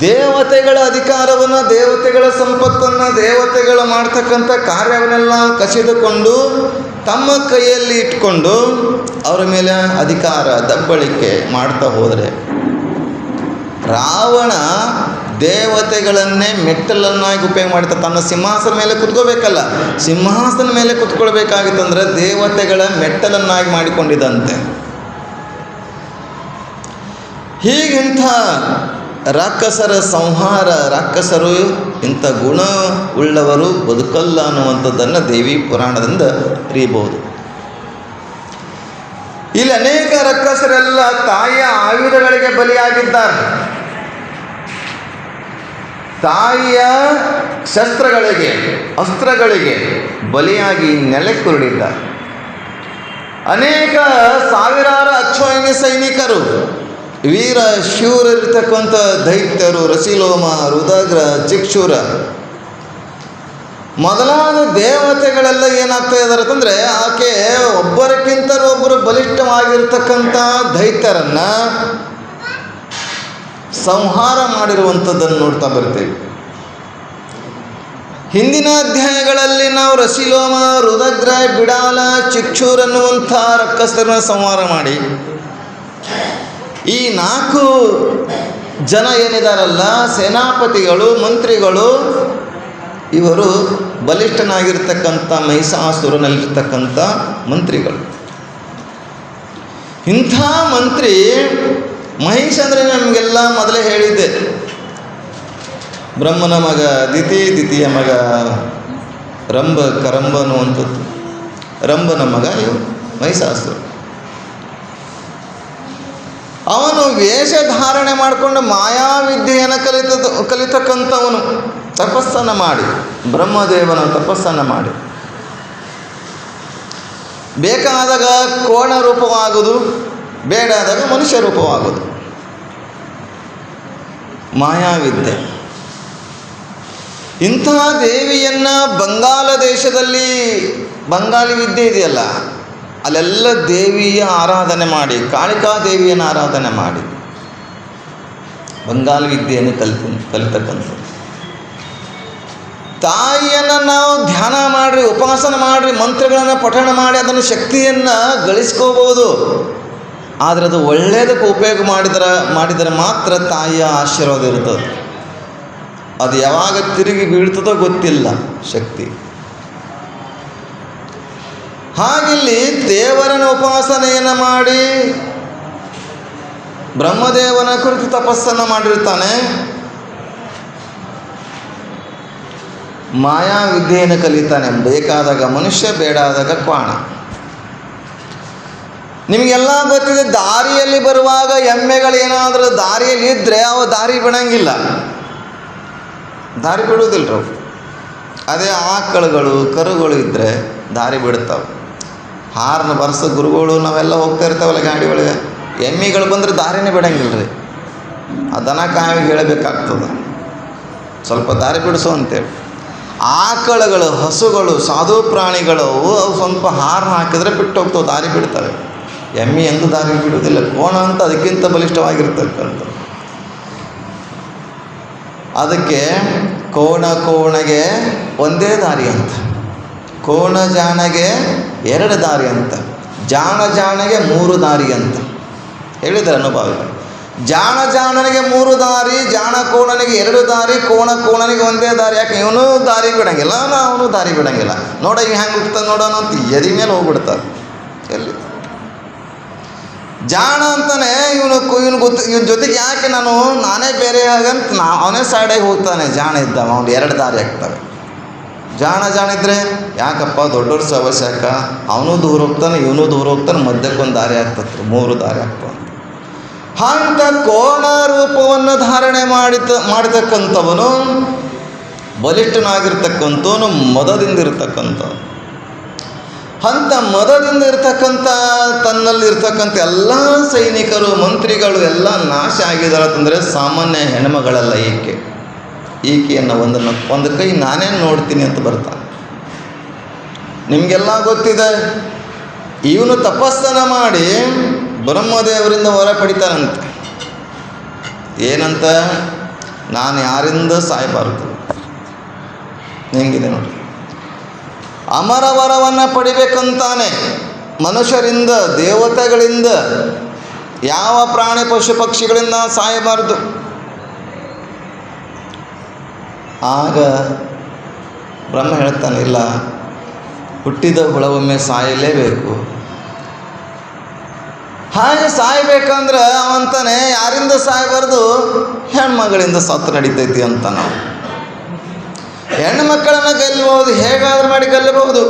ದೇವತೆಗಳ ಅಧಿಕಾರವನ್ನು, ದೇವತೆಗಳ ಸಂಪತ್ತನ್ನು, ದೇವತೆಗಳು ಮಾಡ್ತಕ್ಕಂಥ ಕಾರ್ಯವನ್ನೆಲ್ಲ ಕಸಿದುಕೊಂಡು ತಮ್ಮ ಕೈಯಲ್ಲಿ ಇಟ್ಕೊಂಡು ಅವರ ಮೇಲೆ ಅಧಿಕಾರ ದಬ್ಬಳಿಕೆ ಮಾಡ್ತಾ ಹೋದರೆ, ರಾವಣ ದೇವತೆಗಳನ್ನೇ ಮೆಟ್ಟಲನ್ನಾಗಿ ಉಪಯೋಗ ಮಾಡ್ತಾ ತನ್ನ ಸಿಂಹಾಸನ ಮೇಲೆ ಕುತ್ಕೋಬೇಕಲ್ಲ, ಸಿಂಹಾಸನ ಮೇಲೆ ಕುತ್ಕೊಳ್ಬೇಕಾಗಿತ್ತಂದ್ರೆ ದೇವತೆಗಳ ಮೆಟ್ಟಲನ್ನಾಗಿ ಮಾಡಿಕೊಂಡಿದ್ದಂತೆ. ಹೀಗಿಂಥ ರಾಕ್ಷಸರ ಸಂಹಾರ, ರಾಕ್ಷಸರು ಇಂಥ ಗುಣ ಉಳ್ಳವರು ಬದುಕಲ್ಲ ಅನ್ನುವಂಥದ್ದನ್ನು ದೇವಿ ಪುರಾಣದಿಂದ ಅರಿಯಬಹುದು. ಇಲ್ಲಿ ಅನೇಕ ರಾಕ್ಷಸರೆಲ್ಲ ತಾಯಿಯ ಆಯುಧಗಳಿಗೆ ಬಲಿಯಾಗಿದ್ದಾರೆ, ತಾಯಿಯ ಶಸ್ತ್ರಗಳಿಗೆ, ಅಸ್ತ್ರಗಳಿಗೆ ಬಲಿಯಾಗಿ ನೆಲೆಕುರುಳಿದ್ದಾರೆ. ಅನೇಕ ಸಾವಿರಾರು ಅಶ್ವಾಹಿನಿ ಸೈನಿಕರು, ವೀರ ಶೂರರಿರ್ತಕ್ಕಂಥ ದೈತ್ಯರು, ರಸಿಲೋಮ, ರುದ್ರ, ಚಿಕ್ಷುರ ಮೊದಲಾದ ದೇವತೆಗಳೆಲ್ಲ ಏನಾಗ್ತಾ ಇದ್ದಾರೆ ಅಂತಂದರೆ, ಆಕೆ ಒಬ್ಬರಕ್ಕಿಂತ ಒಬ್ಬರು ಬಲಿಷ್ಠವಾಗಿರ್ತಕ್ಕಂಥ ದೈತ್ಯರನ್ನು ಸಂಹಾರ ಮಾಡಿರುವಂಥದ್ದನ್ನು ನೋಡ್ತಾ ಬರ್ತೇವೆ. ಹಿಂದಿನ ಅಧ್ಯಾಯಗಳಲ್ಲಿ ನಾವು ರಸಿಲೋಮ, ರುದ್ರ, ಬಿಡಾಲ, ಚಿಕ್ಷುರ್ ಅನ್ನುವಂಥ ರಾಕ್ಷಸರನ್ನ ಸಂಹಾರ ಮಾಡಿ ಈ 4 ಜನ ಏನಿದಾರಲ್ಲ, ಸೇನಾಪತಿಗಳು, ಮಂತ್ರಿಗಳು, ಇವರು ಬಲಿಷ್ಠನಾಗಿರ್ತಕ್ಕಂಥ ಮಹಿಷಾಸುರನಲ್ಲಿರ್ತಕ್ಕಂಥ ಮಂತ್ರಿಗಳು. ಇಂಥ ಮಂತ್ರಿ ಮಹಿಷ ಅಂದರೆ ನಮಗೆಲ್ಲ ಮೊದಲೇ ಹೇಳಿದ್ದೆ, ಬ್ರಹ್ಮನ ಮಗ ದಿತಿ, ದಿತಿಯ ಮಗ ರಂಭ, ಕರಂಬ ಅನ್ನುವಂಥದ್ದು. ರಂಭನ ಮಗ ಇವರು ಮಹಿಷಾಸುರ. ಅವನು ವೇಷಧಾರಣೆ ಮಾಡಿಕೊಂಡು ಮಾಯಾವಿದ್ಯೆಯನ್ನು ಕಲಿತಕ್ಕಂಥವನು. ತಪಸ್ಸನ್ನು ಮಾಡಿ, ಬ್ರಹ್ಮದೇವನ ತಪಸ್ಸನ್ನು ಮಾಡಿ ಬೇಕಾದಾಗ ಕೋಣ ರೂಪವಾಗುವುದು, ಬೇಡಾದಾಗ ಮನುಷ್ಯ ರೂಪವಾಗುವುದು, ಮಾಯಾವಿದ್ಯೆ. ಇಂತಹ ದೇವಿಯನ್ನು ಬಂಗಾಲ ದೇಶದಲ್ಲಿ ಬಂಗಾಲಿ ವಿದ್ಯೆ ಇದೆಯಲ್ಲ, ಅಲ್ಲೆಲ್ಲ ದೇವಿಯ ಆರಾಧನೆ ಮಾಡಿ, ಕಾಳಿಕಾ ದೇವಿಯನ್ನು ಆರಾಧನೆ ಮಾಡಿ ಬಂಗಾಲ ವಿದ್ಯೆಯನ್ನು ಕಲಿತಕ್ಕಂಥದ್ದು. ತಾಯಿಯನ್ನು ನಾವು ಧ್ಯಾನ ಮಾಡಿರಿ, ಉಪಾಸನ ಮಾಡಿರಿ, ಮಂತ್ರಗಳನ್ನು ಪಠಣ ಮಾಡಿ ಅದನ್ನು ಶಕ್ತಿಯನ್ನು ಗಳಿಸ್ಕೋಬೋದು. ಆದರೆ ಅದು ಒಳ್ಳೆಯದಕ್ಕೆ ಉಪಯೋಗ ಮಾಡಿದರೆ ಮಾತ್ರ ತಾಯಿಯ ಆಶೀರ್ವಾದ ಇರ್ತದೆ. ಅದು ಯಾವಾಗ ತಿರುಗಿ ಬೀಳ್ತದೋ ಗೊತ್ತಿಲ್ಲ ಶಕ್ತಿ. ಹಾಗಿಲ್ಲಿ ದೇವರನ ಉಪಾಸನೆಯನ್ನು ಮಾಡಿ ಬ್ರಹ್ಮದೇವನ ಕುರಿತು ತಪಸ್ಸನ್ನು ಮಾಡಿರ್ತಾನೆ. ಮಾಯಾ ವಿದ್ಯೆಯನ್ನು ಕಲಿತಾನೆ. ಬೇಕಾದಾಗ ಮನುಷ್ಯ, ಬೇಡಾದಾಗ ಕ್ವಾಣ. ನಿಮಗೆಲ್ಲ ಗೊತ್ತಿದೆ, ದಾರಿಯಲ್ಲಿ ಬರುವಾಗ ಎಮ್ಮೆಗಳೇನಾದರೂ ದಾರಿಯಲ್ಲಿ ಇದ್ದರೆ ಅವು ದಾರಿ ಬಿಡಂಗಿಲ್ಲ, ದಾರಿ ಬಿಡುವುದಿಲ್ಲ ಅವು. ಅದೇ ಆಕಳುಗಳು ಕರುಗಳು ಇದ್ದರೆ ದಾರಿ ಬಿಡ್ತಾವೆ. ಹಾರ್ನ ಬರ್ಸ ಗುರುಗಳು ನಾವೆಲ್ಲ ಹೋಗ್ತಾ ಇರ್ತಾವಲ್ಲ ಗಾಡಿ ಒಳಗೆ, ಎಮ್ಮಿಗಳು ಬಂದರೆ ದಾರಿನೇ ಬಿಡಂಗಿಲ್ಲ ರೀ. ಆ ದನ ಕಾಯಿಗೆ ಹೇಳಬೇಕಾಗ್ತದೆ, ಸ್ವಲ್ಪ ದಾರಿ ಬಿಡಿಸು ಅಂತೇಳಿ. ಆಕಳುಗಳು, ಹಸುಗಳು, ಸಾಧು ಪ್ರಾಣಿಗಳು ಅವು ಸ್ವಲ್ಪ ಹಾರ್ನ ಹಾಕಿದ್ರೆ ಬಿಟ್ಟು ಹೋಗ್ತಾವೆ, ದಾರಿ ಬಿಡ್ತವೆ. ಎಮ್ಮೆ ಎಂದು ದಾರಿ ಬಿಡುವುದಿಲ್ಲ. ಕೋಣ ಅಂತ ಅದಕ್ಕಿಂತ ಬಲಿಷ್ಠವಾಗಿರ್ತಕ್ಕಂಥ. ಅದಕ್ಕೆ ಕೋಣಗೆ ಒಂದೇ ದಾರಿ ಅಂತ, ಕೋಣ ಜಾಣಗೆ ಎರಡು ದಾರಿ ಅಂತ, ಜಾಣಗೆ ಮೂರು ದಾರಿ ಅಂತ ಹೇಳಿದ್ದಾರೆ ಅನುಭವ. ಜಾಣನಿಗೆ ಮೂರು ದಾರಿ, ಜಾಣ ಕೋಣನಿಗೆ ಎರಡು ದಾರಿ, ಕೋಣನಿಗೆ ಒಂದೇ ದಾರಿ. ಯಾಕೆ ಇವನು ದಾರಿ ಬಿಡಂಗಿಲ್ಲ, ಅವನು ದಾರಿ ಬಿಡಂಗಿಲ್ಲ. ನೋಡ ಇವ್ ಹೆಂಗೆ ಹೋಗ್ತಾನೆ ನೋಡೋಣ ಅಂತ ಎದಿ ಮೇಲೆ ಹೋಗ್ಬಿಡ್ತಾರೆ. ಎಲ್ಲಿ ಜಾಣ ಅಂತಾನೆ ಇವನು ಇವನ ಜೊತೆಗೆ ಯಾಕೆ ನಾನೇ ಬೇರೆ ಆಗಂತ ಅವನೇ ಸೈಡಾಗಿ ಹೋಗ್ತಾನೆ. ಜಾಣ ಇದ್ದಾವ ಅವ್ನು ಎರಡು ದಾರಿ ಆಗ್ತವೆ. ಜಾಣ ಇದ್ದರೆ ಯಾಕಪ್ಪ ದೊಡ್ಡವ್ರ ಅವಶ್ಯಕ, ಅವನು ದೂರ ಹೋಗ್ತಾನೆ, ಇವನು ದೂರ ಹೋಗ್ತಾನೆ, ಮಧ್ಯಕ್ಕೊಂದು ದಾರಿ ಆಗ್ತದೆ, ಮೂರು ದಾರಿ ಆಗ್ತದೆ. ಅಂತ ಕೋಣ ರೂಪವನ್ನು ಧಾರಣೆ ಮಾಡತಕ್ಕಂಥವನು ಬಲಿಷ್ಠನಾಗಿರ್ತಕ್ಕಂಥವನು, ಮದದಿಂದ ಇರ್ತಕ್ಕಂಥ. ಅಂಥ ಮದದಿಂದ ಇರ್ತಕ್ಕಂಥ ತನ್ನಲ್ಲಿರ್ತಕ್ಕಂಥ ಎಲ್ಲ ಸೈನಿಕರು, ಮಂತ್ರಿಗಳು ಎಲ್ಲ ನಾಶ ಆಗಿದ್ದಾರೆ ಅಂತಂದರೆ ಸಾಮಾನ್ಯ ಹೆಣ್ಮಗಳಲ್ಲ. ಈಕೆಯನ್ನು ಒಂದು ಕೈ ನಾನೇ ನೋಡ್ತೀನಿ ಅಂತ ಬರ್ತಾನೆ. ನಿಮಗೆಲ್ಲ ಗೊತ್ತಿದೆ, ಇವನು ತಪಸ್ಸನ್ನು ಮಾಡಿ ಬ್ರಹ್ಮದೇವರಿಂದ ವರ ಪಡಿತಾನಂತೆ. ಏನಂತ? ನಾನು ಯಾರಿಂದ ಸಾಯಬಾರದು. ಹೆಂಗಿದೆ ನೋಡಿ, ಅಮರ ವರವನ್ನು ಪಡಿಬೇಕಂತಾನೆ. ಮನುಷ್ಯರಿಂದ, ದೇವತೆಗಳಿಂದ, ಯಾವ ಪ್ರಾಣಿ ಪಶು ಪಕ್ಷಿಗಳಿಂದ ಸಾಯಬಾರದು. ಆಗ ಬ್ರಹ್ಮ ಹೇಳ್ತಾನೆ, ಇಲ್ಲ, ಹುಟ್ಟಿದ ಹುಳವೊಮ್ಮೆ ಸಾಯಲೇಬೇಕು. ಹಾಗೆ ಸಾಯಬೇಕಂದ್ರೆ ಅವಂತಾನೆ ಯಾರಿಂದ ಸಾಯಬಾರ್ದು? ಹೆಣ್ಮಗಳಿಂದ ಸತ್ತು ನಡೀತೈತಿ ಅಂತ. ನಾವು ಹೆಣ್ಣು ಮಕ್ಕಳನ್ನು ಗೆಲ್ಲಬಹುದು, ಹೇಗಾದ್ರೂ ಮಾಡಿ ಗೆಲ್ಲಬಹುದು.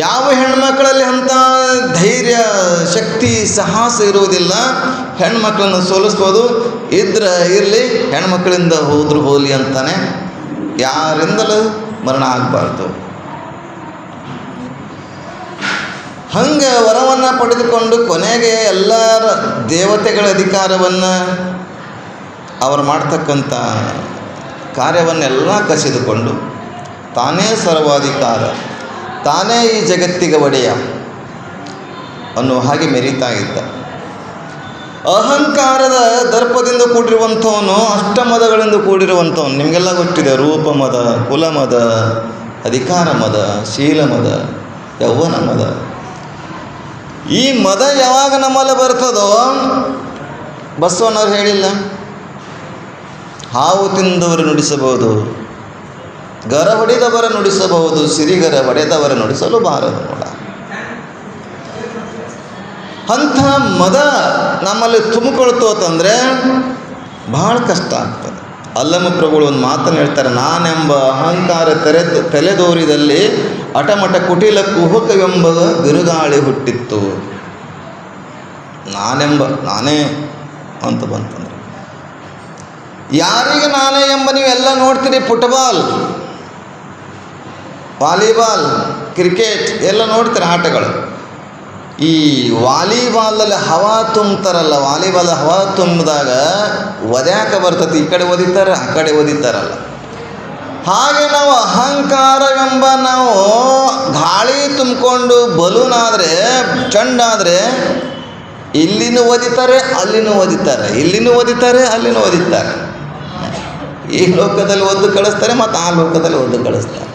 ಯಾವ ಹೆಣ್ಮಕ್ಕಳಲ್ಲಿ ಅಂಥ ಧೈರ್ಯ, ಶಕ್ತಿ, ಸಾಹಸ ಇರುವುದಿಲ್ಲ. ಹೆಣ್ಮಕ್ಳನ್ನು ಸೋಲಿಸ್ಬೋದು. ಇರಲಿ, ಹೆಣ್ಮಕ್ಕಳಿಂದ ಹೋದ್ರು ಹೋಲಿ ಅಂತಾನೆ. ಯಾರಿಂದಲೂ ಮರಣ ಆಗಬಾರ್ದು. ಹಂಗೆ ವರವನ್ನು ಪಡೆದುಕೊಂಡು ಕೊನೆಗೆ ಎಲ್ಲರ ದೇವತೆಗಳ ಅಧಿಕಾರವನ್ನು, ಅವರು ಮಾಡ್ತಕ್ಕಂಥ ಕಾರ್ಯವನ್ನೆಲ್ಲ ಕಸಿದುಕೊಂಡು ತಾನೇ ಸರ್ವಾಧಿಕಾರ, ತಾನೇ ಈ ಜಗತ್ತಿಗೆ ಒಡೆಯ ಅನ್ನೋ ಹಾಗೆ ಮೆರೀತಾ ಇದ್ದ. ಅಹಂಕಾರದ ದರ್ಪದಿಂದ ಕೂಡಿರುವಂಥವನು, ಅಷ್ಟಮದಗಳಿಂದ ಕೂಡಿರುವಂಥವನು. ನಿಮಗೆಲ್ಲ ಗೊತ್ತಿದೆ, ರೂಪಮದ, ಕುಲಮದ, ಅಧಿಕಾರ ಮದ, ಶೀಲ ಮದ, ಯೌವನ ಮದ. ಈ ಮದ ಯಾವಾಗ ನಮ್ಮಲ್ಲಿ ಬರ್ತದೋ, ಬಸವಣ್ಣವ್ರು ಹೇಳಿಲ್ಲ, ಹಾವು ತಿಂದವರು ನುಡಿಸಬಹುದು, ಗರ ಹೊಡೆದವರ ನುಡಿಸಬಹುದು, ಸಿರಿಗರ ಹೊಡೆದವರ ನುಡಿಸಲು ಬಾರದು ನೋಡ. ಅಂಥ ಮದ ನಮ್ಮಲ್ಲಿ ತುಂಬಿಕೊಳ್ತು ಅಂತಂದರೆ ಭಾಳ ಕಷ್ಟ ಆಗ್ತದೆ. ಅಲ್ಲಮ್ಮ ಪ್ರಭುಗಳು ಒಂದು ಮಾತನ್ನು ಹೇಳ್ತಾರೆ, ನಾನೆಂಬ ಅಹಂಕಾರ ತಲೆದೋರಿದಲ್ಲಿ ಅಟಮಟ ಕುಟಿಲ ಕುಹುಕವೆಂಬ ಬಿರುಗಾಳಿ ಹುಟ್ಟಿತ್ತು. ನಾನೇ ಅಂತ ಬಂತಂದ್ರೆ ಯಾರಿಗೆ ನಾನೇ ಎಂಬ ನೀವೆಲ್ಲ ನೋಡ್ತೀರಿ. ಫುಟ್ಬಾಲ್, ವಾಲಿಬಾಲ್, ಕ್ರಿಕೆಟ್ ಎಲ್ಲ ನೋಡ್ತೀರಿ ಆಟಗಳು. ಈ ವಾಲಿಬಾಲಲ್ಲಿ ಹವಾ ತುಂಬ್ತಾರಲ್ಲ, ವಾಲಿಬಾಲ್ ಹವಾ ತುಂಬಿದಾಗ ಒದ್ಯಾಕ ಬರ್ತದೆ, ಈ ಕಡೆ ಒದಿತಾರೆ, ಆ ಕಡೆ ಒದಿತಾರಲ್ಲ. ಹಾಗೆ ನಾವು ಅಹಂಕಾರವೆಂಬ ನಾವು ಗಾಳಿ ತುಂಬಿಕೊಂಡು ಬಲೂನಾದರೆ, ಚೆಂಡಾದರೆ ಇಲ್ಲಿನೂ ಒದಿತಾರೆ, ಅಲ್ಲಿನೂ ಒದಿತಾರೆ, ಇಲ್ಲಿನೂ ಒದಿತಾರೆ, ಅಲ್ಲಿನೂ ಒದಿತಾರೆ. ಈ ಲೋಕದಲ್ಲಿ ಒದ್ದು ಕಳಿಸ್ತಾರೆ, ಮತ್ತು ಆ ಲೋಕದಲ್ಲಿ ಒದ್ದು ಕಳಿಸ್ತಾರೆ.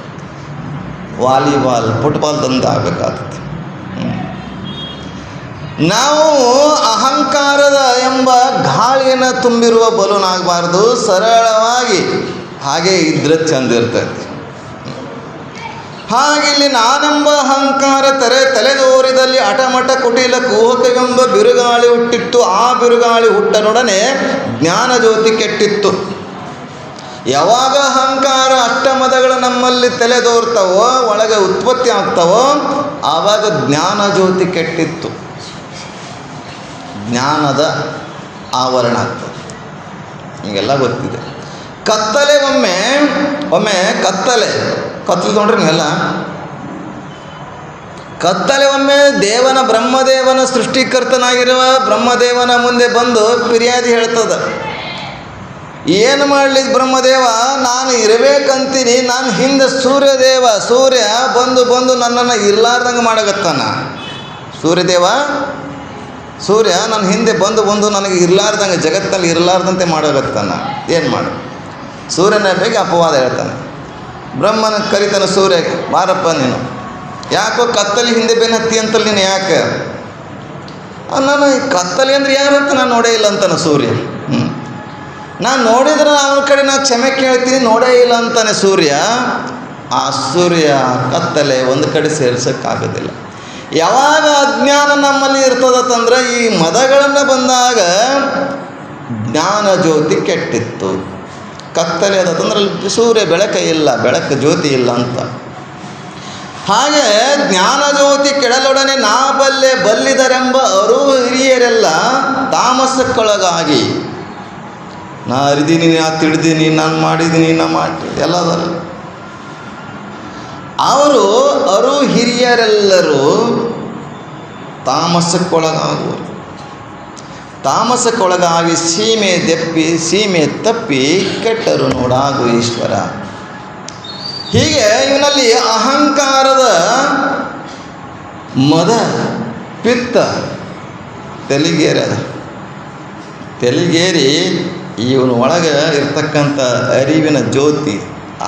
ವಾಲಿಬಾಲ್, ಫುಟ್ಬಾಲ್ ತಂದು ಆಗಬೇಕಾಗ್ತದೆ. ನಾವು ಅಹಂಕಾರದ ಎಂಬ ಗಾಳಿಯನ್ನು ತುಂಬಿರುವ ಬಲೂನ್ ಆಗಬಾರ್ದು, ಸರಳವಾಗಿ ಹಾಗೆ ಇದ್ರೆ ಚಂದ ಇರ್ತೈತಿ. ಹಾಗಿಲ್ಲಿ ನಾನೆಂಬ ಅಹಂಕಾರ ತಲೆದೋರಿದಲ್ಲಿ ಹಠಮಠ ಕುಟಿಲ ಕುಹಕವೆಂಬ ಬಿರುಗಾಳಿ ಹುಟ್ಟಿತ್ತು. ಆ ಬಿರುಗಾಳಿ ಹುಟ್ಟನೊಡನೆ ಜ್ಞಾನ ಜ್ಯೋತಿ ಕೆಟ್ಟಿತ್ತು. ಯಾವಾಗ ಅಹಂಕಾರ ಅಷ್ಟಮದಗಳು ನಮ್ಮಲ್ಲಿ ತಲೆದೋರ್ತಾವೋ, ಒಳಗೆ ಉತ್ಪತ್ತಿ ಆಗ್ತಾವೋ, ಆವಾಗ ಜ್ಞಾನ ಜ್ಯೋತಿ ಕೆಟ್ಟಿತ್ತು. ಜ್ಞಾನದ ಆವರಣ ಆಗ್ತದೆ. ನಿಮಗೆಲ್ಲ ಗೊತ್ತಿದೆ. ಕತ್ತಲೆ ಒಮ್ಮೆ ಕತ್ತಲೆ ನೋಡ್ರಿ ನೀವೆಲ್ಲ. ಕತ್ತಲೆ ಒಮ್ಮೆ ಬ್ರಹ್ಮದೇವನ ಸೃಷ್ಟಿಕರ್ತನಾಗಿರುವ ಬ್ರಹ್ಮದೇವನ ಮುಂದೆ ಬಂದು ಫಿರ್ಯಾದಿ ಹೇಳ್ತದ. ಏನು ಮಾಡಲಿ ಬ್ರಹ್ಮದೇವ, ನಾನು ಇರಬೇಕಂತೀನಿ, ನಾನು ಹಿಂದೆ ಸೂರ್ಯ ಬಂದು ನನ್ನನ್ನು ಇರ್ಲಾರ್ದಂಗೆ ಮಾಡಕತ್ತಾನ. ಸೂರ್ಯ ನನ್ನ ಹಿಂದೆ ಬಂದು ನನಗೆ ಇರ್ಲಾರ್ದಂಗೆ, ಜಗತ್ತಿನಲ್ಲಿ ಇರಲಾರ್ದಂತೆ ಮಾಡಕತ್ತಾನ. ಏನು ಮಾಡು? ಸೂರ್ಯನ ಬಗ್ಗೆ ಅಪವಾದ ಹೇಳ್ತಾನೆ. ಬ್ರಹ್ಮನ ಕರಿತಾನೆ ಸೂರ್ಯ, ಬಾರಪ್ಪ ನೀನು ಯಾಕೋ ಕತ್ತಲಿ ಹಿಂದೆ ಬೆನ್ನು ಹತ್ತಿ ಅಂತಲ್ಲಿ ನೀನು ಯಾಕೆ? ನಾನು ಈ ಕತ್ತಲಿ ಅಂದರೆ ಯಾರಂತ ನಾನು ನೋಡೇ ಇಲ್ಲ ಅಂತಾನೆ ಸೂರ್ಯ. ನಾನು ನೋಡಿದ್ರೆ ಅವನ ಕಡೆ ನಾನು ಕ್ಷಮೆ ಕೇಳ್ತೀನಿ, ನೋಡೇ ಇಲ್ಲ ಅಂತಾನೆ ಸೂರ್ಯ. ಆ ಸೂರ್ಯ ಕತ್ತಲೆ ಒಂದು ಕಡೆ ಸೇರ್ಸೋಕ್ಕಾಗೋದಿಲ್ಲ. ಯಾವಾಗ ಅಜ್ಞಾನ ನಮ್ಮಲ್ಲಿ ಇರ್ತದಂದ್ರೆ, ಈ ಮದಗಳನ್ನು ಬಂದಾಗ ಜ್ಞಾನ ಜ್ಯೋತಿ ಕೆಟ್ಟಿತ್ತು. ಕತ್ತಲೆ ಅದಂದ್ರೆ ಸೂರ್ಯ ಬೆಳಕು ಜ್ಯೋತಿ ಇಲ್ಲ ಅಂತ. ಹಾಗೆ ಜ್ಞಾನ ಜ್ಯೋತಿ ಕೆಡಲೊಡನೆ ನಾ ಬಲ್ಲಿದರೆಂಬ ಹಿರಿಯರೆಲ್ಲ ತಾಮಸಕ್ಕೊಳಗಾಗಿ, ನಾ ಅರಿದೀನಿ, ನಾ ತಿಳಿದೀನಿ, ನಾನು ಮಾಡಿದ್ದೀನಿ, ನಾ ಮಾಡ್ತೀನಿ ಎಲ್ಲದಲ್ಲ. ಅವರು ಹಿರಿಯರೆಲ್ಲರೂ ತಾಮಸಕ್ಕೊಳಗಾಗಿ ಸೀಮೆ ತಪ್ಪಿ ಕೆಟ್ಟರು ನೋಡಾಗು ಈಶ್ವರ. ಹೀಗೆ ಇವನಲ್ಲಿ ಅಹಂಕಾರದ ಮದ ಪಿತ್ತ ತೆಲಿಗೇರಿ ಇವನು ಒಳಗೆ ಇರ್ತಕ್ಕಂಥ ಅರಿವಿನ ಜ್ಯೋತಿ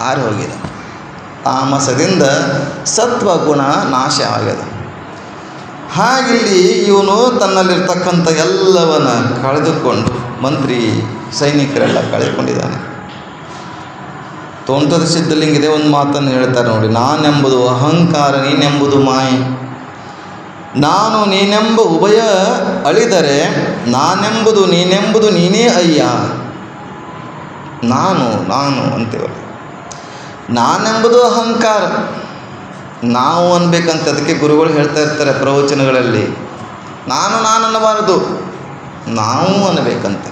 ಆರಿ ಹೋಗಿದೆ. ತಾಮಸದಿಂದ ಸತ್ವಗುಣ ನಾಶ ಆಗಿದೆ. ಹಾಗಿಲ್ಲಿ ಇವನು ತನ್ನಲ್ಲಿರ್ತಕ್ಕಂಥ ಎಲ್ಲವನ್ನ ಕಳೆದುಕೊಂಡು, ಮಂತ್ರಿ ಸೈನಿಕರೆಲ್ಲ ಕಳೆದುಕೊಂಡಿದ್ದಾನೆ. ತೋಂಟದ ಸಿದ್ಧಲಿಂಗಿದೆ ಒಂದು ಮಾತನ್ನು ಹೇಳ್ತಾರೆ ನೋಡಿ, ನಾನೆಂಬುದು ಅಹಂಕಾರ, ನೀನೆಂಬುದು ಮಾಯೆ. ನಾನು ನೀನೆಂಬ ಉಭಯ ಅಳಿದರೆ, ನಾನೆಂಬುದು ನೀನೆಂಬುದು ನೀನೇ ಅಯ್ಯ. ನಾನು ಅಂತೇವಲ್ಲ, ನಾನೆಂಬುದು ಅಹಂಕಾರ. ನಾವು ಅನ್ಬೇಕಂತ ಅದಕ್ಕೆ ಗುರುಗಳು ಹೇಳ್ತಾ ಇರ್ತಾರೆ ಪ್ರವಚನಗಳಲ್ಲಿ, ನಾನು ಅನ್ನಬಾರದು, ನಾವು ಅನ್ನಬೇಕಂತೆ.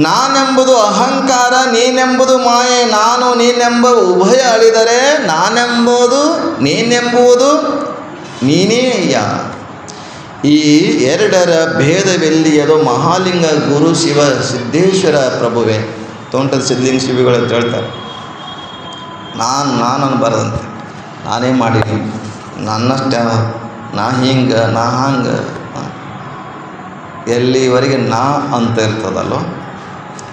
ನಾನೆಂಬುದು ಅಹಂಕಾರ, ನೀನೆಂಬುದು ಮಾಯೆ. ನಾನು ನೀನೆಂಬ ಉಭಯ ಅಳಿದರೆ, ನಾನೆಂಬುದು ನೀನೇ ಅಯ್ಯ. ಈ ಎರಡರ ಭೇದವೆಲ್ಲಿಯದು ಮಹಾಲಿಂಗ ಗುರು ಶಿವ ಸಿದ್ದೇಶ್ವರ ಪ್ರಭುವೇ. ತೋಂಟದ ಸಿದ್ಧಲಿಂಗ ಶಿವಿಗಳು ಅಂತ ಹೇಳ್ತಾರೆ. ನಾನು ಅನ್ನಬಾರ್ದಂತೆ, ನಾನೇ ಮಾಡೀನಿ, ನನ್ನಷ್ಟ, ನಾ ಹಿಂಗೆ, ನಾ ಹಂಗೆ, ಎಲ್ಲಿವರೆಗೆ ನಾ ಅಂತ ಇರ್ತದಲ್ಲೋ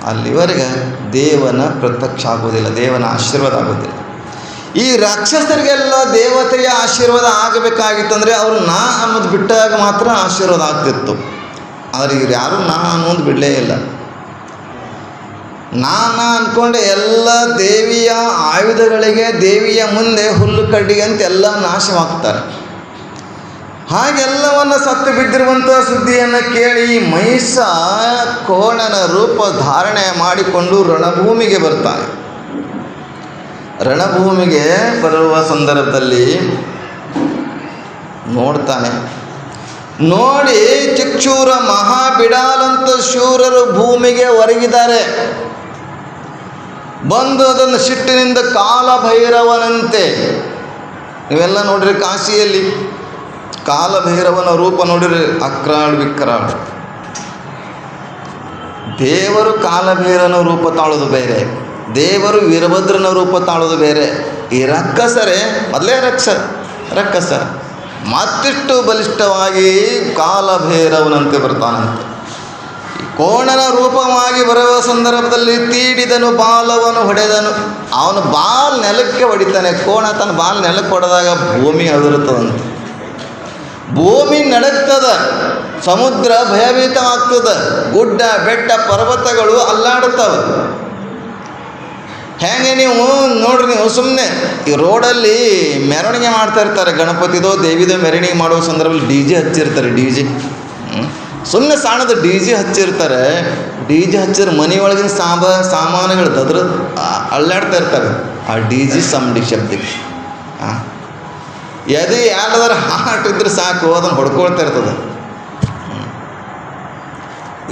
ಅಲ್ಲಿವರೆಗೆ ದೇವನ ಪ್ರತ್ಯಕ್ಷ ಆಗೋದಿಲ್ಲ, ದೇವನ ಆಶೀರ್ವಾದ ಆಗೋದಿಲ್ಲ. ಈ ರಾಕ್ಷಸರಿಗೆಲ್ಲ ದೇವತೆಯ ಆಶೀರ್ವಾದ ಆಗಬೇಕಾಗಿತ್ತಂದರೆ ಅವರು ನಾ ಅನ್ನೋದು ಬಿಟ್ಟಾಗ ಮಾತ್ರ ಆಶೀರ್ವಾದ ಆಗ್ತಿತ್ತು. ಆದರೆ ಇವ್ರು ಯಾರೂ ನಾ ಅನ್ನೋದು ಬಿಡಲೇ ಇಲ್ಲ. ನಾನು ಅಂದ್ಕೊಂಡೆ ಎಲ್ಲ ದೇವಿಯ ಆಯುಧಗಳಿಗೆ, ದೇವಿಯ ಮುಂದೆ ಹುಲ್ಲು ಕಡ್ಡಿಗೆ ಅಂತ ಎಲ್ಲ ನಾಶವಾಗ್ತಾರೆ. ಹಾಗೆಲ್ಲವನ್ನು ಸತ್ತು ಬಿದ್ದಿರುವಂಥ ಸುದ್ದಿಯನ್ನು ಕೇಳಿ ಮಹಿಷ ಕೋಣನ ರೂಪ ಧಾರಣೆ ಮಾಡಿಕೊಂಡು ರಣಭೂಮಿಗೆ ಬರ್ತಾನೆ. ರಣಭೂಮಿಗೆ ಬರುವ ಸಂದರ್ಭದಲ್ಲಿ ನೋಡ್ತಾನೆ. ನೋಡಿ ಚಿಕ್ಷೂರ ಮಹಾಬಿಡಾಲಂತ ಶೂರರು ಭೂಮಿಗೆ ಒರಗಿದ್ದಾರೆ. ಬಂದು ಅದನ್ನು ಸಿಟ್ಟಿನಿಂದ ಕಾಲಭೈರವನಂತೆ, ನೀವೆಲ್ಲ ನೋಡ್ರಿ ಕಾಶಿಯಲ್ಲಿ ಕಾಲಭೈರವನ ರೂಪ ನೋಡಿರಿ, ಅಕ್ರಾಳ್ ವಿಕ್ರಾಳ್. ದೇವರು ಕಾಲಭೈರವನ ರೂಪ ತಾಳೋದು ಬೇರೆ, ದೇವರು ವೀರಭದ್ರನ ರೂಪ ತಾಳೋದು ಬೇರೆ. ಈ ರಕ್ಕಸರೇ ಮೊದಲೇ ರಕ್ಕಸ ಮತ್ತಿಷ್ಟು ಬಲಿಷ್ಠವಾಗಿ ಕಾಲಭೈರವನಂತೆ ಬರ್ತಾನಂತೆ. ಕೋಣನ ರೂಪವಾಗಿ ಬರುವ ಸಂದರ್ಭದಲ್ಲಿ ತೀಡಿದನು, ಬಾಲವನ್ನು ಹೊಡೆದನು. ಅವನು ನೆಲಕ್ಕೆ ಹೊಡಿತಾನೆ. ಕೋಣ ತನ್ನ ನೆಲಕ್ಕೆ ಹೊಡೆದಾಗ ಭೂಮಿ ಅದುರುತ್ತದಂತೆ. ಭೂಮಿ ನಡುಗ್ತದ, ಸಮುದ್ರ ಭಯಭೀತವಾಗ್ತದ, ಗುಡ್ಡ ಬೆಟ್ಟ ಪರ್ವತಗಳು ಅಲ್ಲಾಡುತ್ತವೆ. ಹೇಗೆ ನೀವು ನೋಡ್ರಿ, ನೀವು ಸುಮ್ಮನೆ ಈ ರೋಡಲ್ಲಿ ಮೆರವಣಿಗೆ ಮಾಡ್ತಾ ಇರ್ತಾರೆ, ಗಣಪತಿದೋ ದೇವಿದೋ ಮೆರವಣಿಗೆ ಮಾಡೋ ಸಂದರ್ಭದಲ್ಲಿ ಡಿ ಜೆ ಹಚ್ಚಿರ್ತಾರೆ. ಡಿ ಜೆ ಸುಮ್ಮನೆ ಸಣ್ಣದು ಡಿ ಜೆ ಹಚ್ಚಿರ್ತಾರೆ. ಡಿ ಜೆ ಹಚ್ಚಿದ್ರೆ ಮನೆಯೊಳಗಿನ ಸಾಮಾನುಗಳು ಅದ್ರ ಅಳ್ಳಾಡ್ತಾ ಇರ್ತವೆ ಆ ಡಿ ಜಿ ಸಂಬಡಿ ಶಬ್ದಕ್ಕೆ. ಎದೆ ಯಾರಾದ್ರೂ ಹಾಟ್ ಇದ್ರೆ ಸಾಕು, ಅದನ್ನು ಹೊಡ್ಕೊಳ್ತಾ ಇರ್ತದೆ.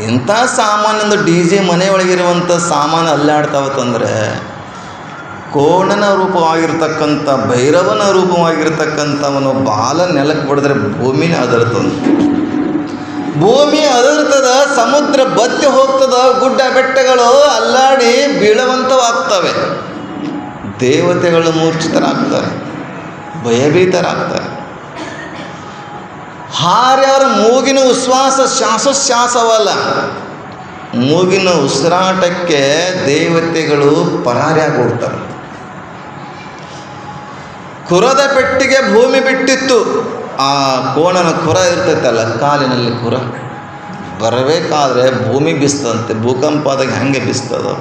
ಇಂಥ ಸಾಮಾನಿಂದ ಡಿ ಜೆ ಮನೆಯೊಳಗಿರುವಂಥ ಸಾಮಾನು ಅಲ್ಲಾಡ್ತಾವತ್ತಂದರೆ ಕೋಣನ ರೂಪವಾಗಿರ್ತಕ್ಕಂಥ ಭೈರವನ ರೂಪವಾಗಿರ್ತಕ್ಕಂಥವನು ಬಾಲ ನೆಲಕ್ಕೆ ಬಿಡಿದ್ರೆ ಭೂಮಿನೇ ಅದರ್ತದೆ. ಭೂಮಿ ಅದರ್ತದ, ಸಮುದ್ರ ಬತ್ತಿ ಹೋಗ್ತದ, ಗುಡ್ಡ ಬೆಟ್ಟಗಳು ಅಲ್ಲಾಡಿ ಬೀಳುವಂಥವಾಗ್ತವೆ. ದೇವತೆಗಳು ಮೂರ್ಛಿತರಾಗ್ತಾರೆ, ಭಯಭೀತರಾಗ್ತಾರೆ. ಹಾರ್ಯಾರ ಮೂಗಿನ ಉಶ್ವಾಸ ಶ್ವಾಸೋಚ್ಛ್ವಾಸವಲ್ಲ, ಮೂಗಿನ ಉಸಿರಾಟಕ್ಕೆ ದೇವತೆಗಳು ಪರಾರಿಯಾಗಿ ಹೋಗ್ತಾರೆ. ಕುರದ ಪೆಟ್ಟಿಗೆ ಭೂಮಿ ಬಿಟ್ಟಿತ್ತು. ಆ ಕೋಣನ ಕುರ ಇರ್ತೈತಲ್ಲ, ಕಾಲಿನಲ್ಲಿ ಕುರ ಬರಬೇಕಾದ್ರೆ ಭೂಮಿ ಬಿಸ್ತಂತೆ. ಭೂಕಂಪ ಆದಾಗ ಹೆಂಗೆ ಬಿಸ್ತದೋ